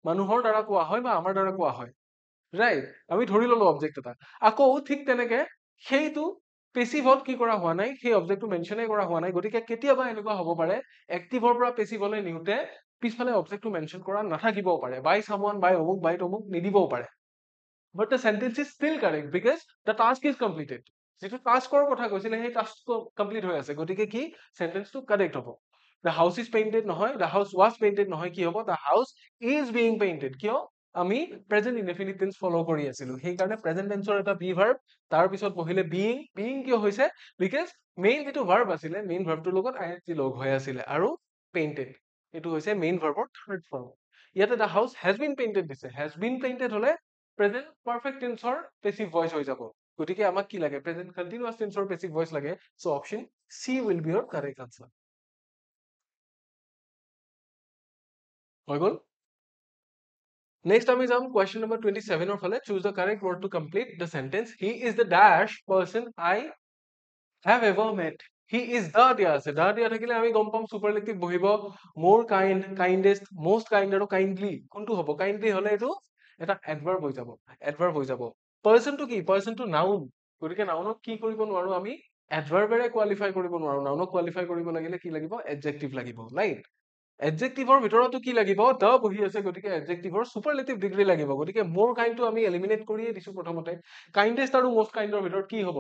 মানুহৰ দ্বাৰা কোৱা হয় বা আমাৰ দ্বাৰা কোৱা হয়, ৰাইট? আমি ধৰি ললো অবজেক্ট এটা। আকৌ ঠিক তেনেকে সেইটো পেছিভত কি কৰা হোৱা নাই, সেই অবজেক্টটো মেনশ্যনে কৰা হোৱা নাই, গতিকে কেতিয়াবা এনেকুৱা হ'ব পাৰে এক্টিভৰ পৰা পেছিভলৈ নিওঁতে পিছফালে অবজেক্টটো মেনশ্যন কৰা নাথাকিবও পাৰে, বাই সামওৱান, বাই অমুক, বাই তমুক নিদিবও পাৰে, but the sentence is still correct because the task is completed. যিটো টাস্কৰ কথা কৈছিলে সেই টাস্কটো কমপ্লিট হৈ আছে, গতিকে কি সেন্টেন্সটো কাৰেক্ট হ'ব। The house is painted নহয়, the house was painted নহয়, কি হ'ব, the house is being painted। কিয়, আমি প্ৰেজেন্ট ইনডেফিনিট টেন্স ফলো কৰি আছিলো, সেইকাৰণে প্ৰেজেন্ট টেন্সৰ এটা বি ভাৰ্ব, তাৰ পিছত বহিলে বিইং কিয় হৈছে, বিকজ মেইন যিটো ভাৰ্ব আছিলে মেইন ভাৰ্বটোৰ লগত আইএনজি লগ হৈ আছিলে, আৰু পেইন্টেড এইটো হৈছে মেইন ভাৰ্বৰ থাৰ্ড ফৰ্ম। ইয়াতে the house has been painted দিছে, has been painted হলে প্ৰেজেন্ট পাৰফেক্ট টেন্সৰ পেছিভ ভইচ হৈ যাব, গতিকে আমাক কি লাগে, প্ৰেজেন্ট কন্টিনিউয়াছ টেন্সৰ পেছিভ ভইচ লাগে, so option C will be your correct answer. হৈ গল। নেক্সট আমি যাম কুৱেশ্যন নম্বৰ 27 ৰ ফালে। Choose the correct word to complete the sentence, he is the dash person I have ever met। he is the দিয়া আছে, the দিয়া থাকিলে আমি গম পাম সুপাৰলেটিভ বহিব, more kind, kindest, most kind আৰু kindly, কোনটো হ'ব, kindly হলে এইটো এটা এডভাৰ্ব হৈ যাব, এডভাৰ্ব হৈ যাব। পাৰ্সনটো কি, পাৰ্সনটো নাউন, গতিকে নাউনক কি কৰিব নোৱাৰো আমি, এডভাৰ্বেৰে কোৱালিফাই কৰিব নোৱাৰো, নাউনক কোৱালিফাই কৰিব লাগিলে কি লাগিব, এডজেক্টিভ লাগিব, ৰাইট? এডজেক্টিভৰ ভিতৰতো কি লাগিব, the বহি আছে, গতিকে এডজেক্টিভৰ সুপাৰলেটিভ ডিগ্ৰী লাগিব, গতিকে মোৰ কাইণ্ডটো আমি এলিমিনেট কৰিয়ে দিছো প্ৰথমতে। কাইণ্ডেষ্ট আৰু most কাইণ্ডৰ ভিতৰত কি হ'ব,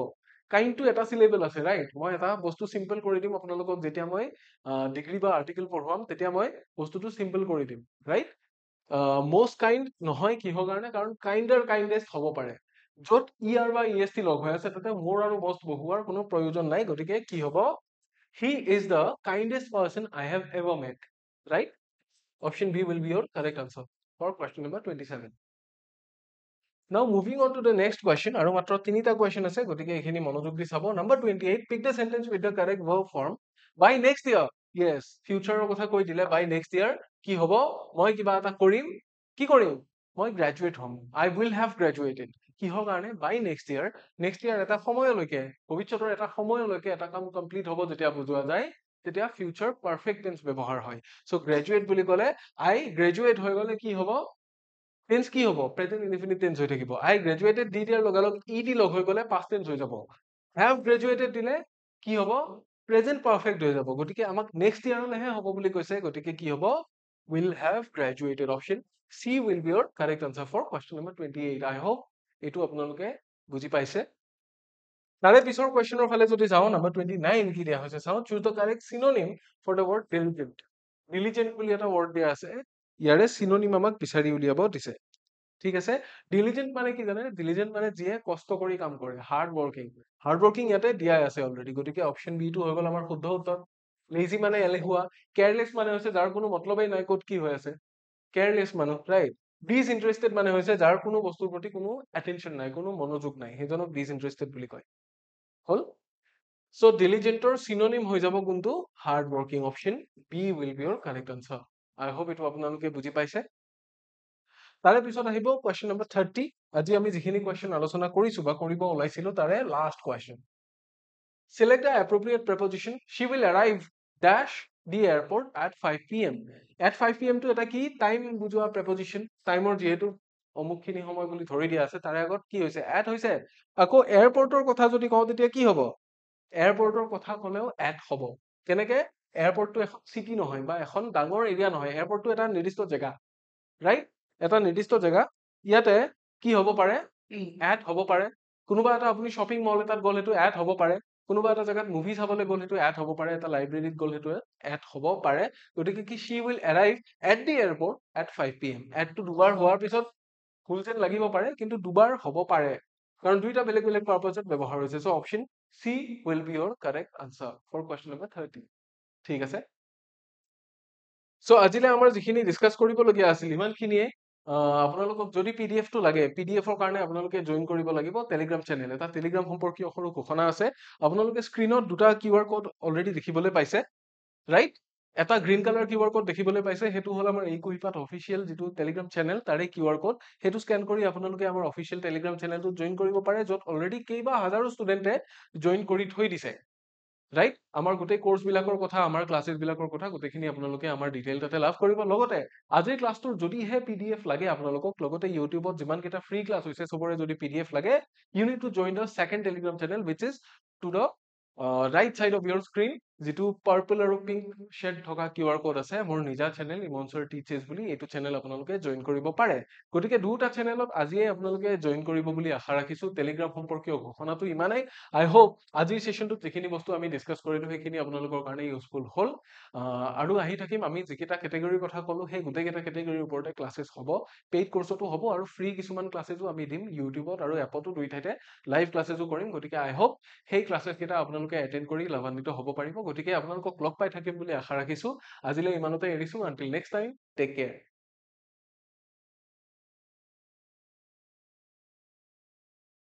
কাইণ্ডটো এটা চিলেবল আছে, ৰাইট? মই এটা বস্তু চিম্পল কৰি দিম আপোনালোকক, যেতিয়া মই ডিগ্ৰী বা আৰ্টিকেল পঢ়ুৱাম তেতিয়া মই বস্তুটো চিম্পল কৰি দিম, ৰাইট? most কাইণ্ড নহয়, কিহৰ কাৰণে, কাৰণ কাইণ্ডাৰ কাইণ্ডেষ্ট হ'ব পাৰে, য'ত ইআৰ বা ইএছটি লগ হৈ আছে তাতে মোৰ আৰু most বহুৱাৰ কোনো প্ৰয়োজন নাই, গতিকে কি হ'ব, he is the kindest person I have ever met, right? Option B will be your correct answer for question number 27. Now moving on to the next question, আৰু মাত্ৰ তিনিটা question আছে, গতিকে এইখিনি মনোযোগ দি চাব। Number 28, pick the sentence with the correct verb form by next year। Yes, future ৰ কথা কৈ দিলে, by next year কি হ'ব, মই কিবা এটা কৰিম, কি কৰিম, মই গ্ৰেজুৱেট হ'ম, I will have graduated। কিহৰ কাৰণে, by next year, next year এটা সময়লৈকে, ভৱিষ্যতৰ এটা সময়লৈকে এটা কাম কমপ্লিট হ'ব যেতিয়া বুজোৱা যায়, তেতিয়া ফিউচাৰ পাৰফেক্ট টেন্স ব্যৱহাৰ হয়। সো গ্ৰেজুৱেট বুলি ক'লে, I graduate হৈ গ'লে কি হ'ব, টেন্স কি হ'ব, প্ৰেজেন্ট ইনডেফিনিট টেন্স হৈ থাকিব। আই গ্ৰেজুৱেটেড দি দিয়াৰ লগে লগে ই ডি লগ হৈ গ'লে পাষ্ট টেন্স হৈ যাব। হেভ গ্ৰেজুৱেটেড দিলে কি হ'ব, প্ৰেজেন্ট পাৰফেক্ট হৈ যাব, গতিকে আমাক নেক্সট ইয়াৰলৈহে হ'ব বুলি কৈছে, গতিকে কি হ'ব, will have graduated। Option C will be your correct answer for question number 28। I hope এইটো আপোনালোকে বুজি পাইছে। তাৰে পিছৰ কুৱেশ্যনৰ ফালে যদি যাওঁ, নম্বৰ 29 কি দিয়া হৈছে চাওঁ, choose the correct synonym for the word diligent. Diligent বুলি এটা ৱৰ্ড দিয়া আছে, ইয়াৰে চিনোনিম আমাক বিচাৰি উলিয়াব দিছে, ঠিক আছে? ডিলিজেন্ট মানে কি জানে, ডিলিজেন্ট মানে যিয়ে কষ্ট কৰি কাম কৰে, হাৰ্ড ৱৰ্কিং। হাৰ্ড ৱৰ্কিং ইয়াতে দিয়াই আছে অলৰেডি, গতিকে অপশ্যন বি টো হৈ গ'ল আমাৰ শুদ্ধ উত্তৰ। লেজি মানে এলেহুৱা, কেয়াৰলেছ মানে হৈছে যাৰ কোনো মতলবেই নাই ক'ত কি হৈ আছে, কেয়াৰলেছ মানুহ, ৰাইট? ডিসইন্টাৰেষ্টেড মানে হৈছে যাৰ কোনো বস্তুৰ প্ৰতি কোনো এটেনশ্যন নাই, কোনো মনোযোগ নাই, সেইজনক ডিসইন্টাৰেষ্টেড বুলি কয়। হল? সো ডিলিজেন্টৰ চিনোনিম হৈ যাব কোনটো, hard working. Option B will be your correct answer. I hope এইটো আপোনালোকে বুজি পাইছে। তাৰে পিছত আহিব কুৱেশ্যন নম্বৰ 30। আজি আমি যিখিনি কুৱেশ্যন আলোচনা কৰিছো বা কৰিব ওলাইছিলো তাৰে last question. Select the appropriate preposition, she will arrive dash the airport at 5 p.m. At 5 p.m. টো এটা কি, টাইম বুজোৱা preposition, টাইমৰ যিহেতু অমুকখিনি সময় বুলি ধৰি দিয়া আছে, তাৰে আগত কি হৈছে, at হৈছে। আকৌ এয়াৰপৰ্টৰ কথা যদি কওঁ তেতিয়া কি হ'ব, এয়াৰপৰ্টৰ কথা ক'লেও at হ'ব। কেনেকে, এয়াৰপৰ্টটো এখন চিটি নহয় বা এখন ডাঙৰ এৰিয়া নহয়, এয়াৰপৰ্টটো এটা নিৰ্দিষ্ট জেগা, ৰাইট? এটা নিৰ্দিষ্ট জেগা, ইয়াতে কি হ'ব পাৰে, এড হ'ব পাৰে। কোনোবা এটা আপুনি শ্বপিং মল এটাত গ'ল, সেইটো এড হ'ব পাৰে। কোনোবা এটা জেগাত মুভি চাবলৈ গ'ল, সেইটো এড হ'ব পাৰে। এটা লাইব্ৰেৰীত গ'ল, সেইটো এড হ'ব পাৰে। গতিকে কি, she will arrive at the airport at 5 p.m. এডটো দুবাৰ হোৱাৰ পিছত ভুল যেন লাগিব পাৰে, কিন্তু দুবাৰ হ'ব পাৰে, কাৰণ দুইটা বেলেগ বেলেগ পাৰপাছত ব্যৱহাৰ হৈছে। So option C will be your correct answer for question number 30। ঠিক আছে। চ' আজিলৈ আমাৰ যিখিনি ডিছকাছ কৰিবলগীয়া আছিল ইমানখিনিয়ে। আপোনালোকক যদি পিডিএফটো লাগে, পিডিএফৰ কাৰণে আপোনালোকে জইন কৰিব লাগিব টেলিগ্ৰাম চেনেল। এটা টেলিগ্ৰাম সম্পৰ্কীয় সৰু ঘোষণা আছে। আপোনালোকে স্ক্ৰীনত দুটা QR কোড অলৰেডি দেখিবলৈ পাইছে, ৰাইট? এটা গ্ৰীণ কালাৰ QR কোড দেখিবলৈ পাইছে, সেইটো হ'ল আমাৰ এই কুহিপাত অফিচিয়েল যিটো টেলিগ্ৰাম চেনেল তাৰে QR কোড। সেইটো স্কেন কৰি আপোনালোকে আমাৰ অফিচিয়েল টেলিগ্ৰাম চেনেলটোত জইন কৰিব পাৰে, য'ত অলৰেডি কেইবা হাজাৰো ষ্টুডেণ্টে জইন কৰি থৈ দিছে, ৰাইট? আমাৰ গোটেই কোৰ্চবিলাকৰ কথা, আমাৰ ক্লাছেছবিলাকৰ কথা গোটেইখিনি আপোনালোকে আমাৰ ডিটেইল তাতে লাভ কৰিব। লগতে আজিৰ ক্লাছটোৰ যদিহে PDF লাগে আপোনালোকক, লগতে ইউটিউবত যিমানকেইটা ফ্ৰী ক্লাছ হৈছে চবৰে যদি PDF লাগে, you need to join the second Telegram channel which is to the right side of your screen, যিটো পাৰ্পল আৰু পিংক শ্বেড থকা QR কোড আছে, মোৰ নিজা চেনেল ইমনছৰ টিচাৰ্ছ বুলি, এইটো চেনেল আপোনালোকে জইন কৰিব পাৰে। গতিকে দুটা চেনেলত আজিয়ে আপোনালোকে জইন কৰিব বুলি আশা ৰাখিছো। টেলিগ্ৰাম সম্পৰ্কীয় ঘোষণাটো ইমানেই। আই হোপ আজিৰ সেশনটোত যিখিনি বস্তু আমি ডিছকাছ কৰিলো সেইখিনি আপোনালোকৰ কাৰণে ইউজফুল হ'ল। আৰু আহি থাকিম আমি যিকেইটা কেটেগৰীৰ কথা ক'লো সেই গোটেইকেইটা কেটেগৰীৰ ওপৰতে ক্লাছেছ হ'ব, পেইড কোৰ্চতো হ'ব আৰু ফ্ৰী কিছুমান ক্লাছেছো আমি দিম ইউটিউবত আৰু এপতো, দুই ঠাইতে লাইভ ক্লাছেছো কৰিম। গতিকে আই হোপ সেই ক্লাছেছ কেইটা আপোনালোকে এটেণ্ড কৰি লাভান্বিত হ'ব পাৰিব। গতিকে আপোনালোকক লগ পাই থাকিম বুলি আশা ৰাখিছো। আজিলৈ ইমানতে এৰিছো। Until next time, take care.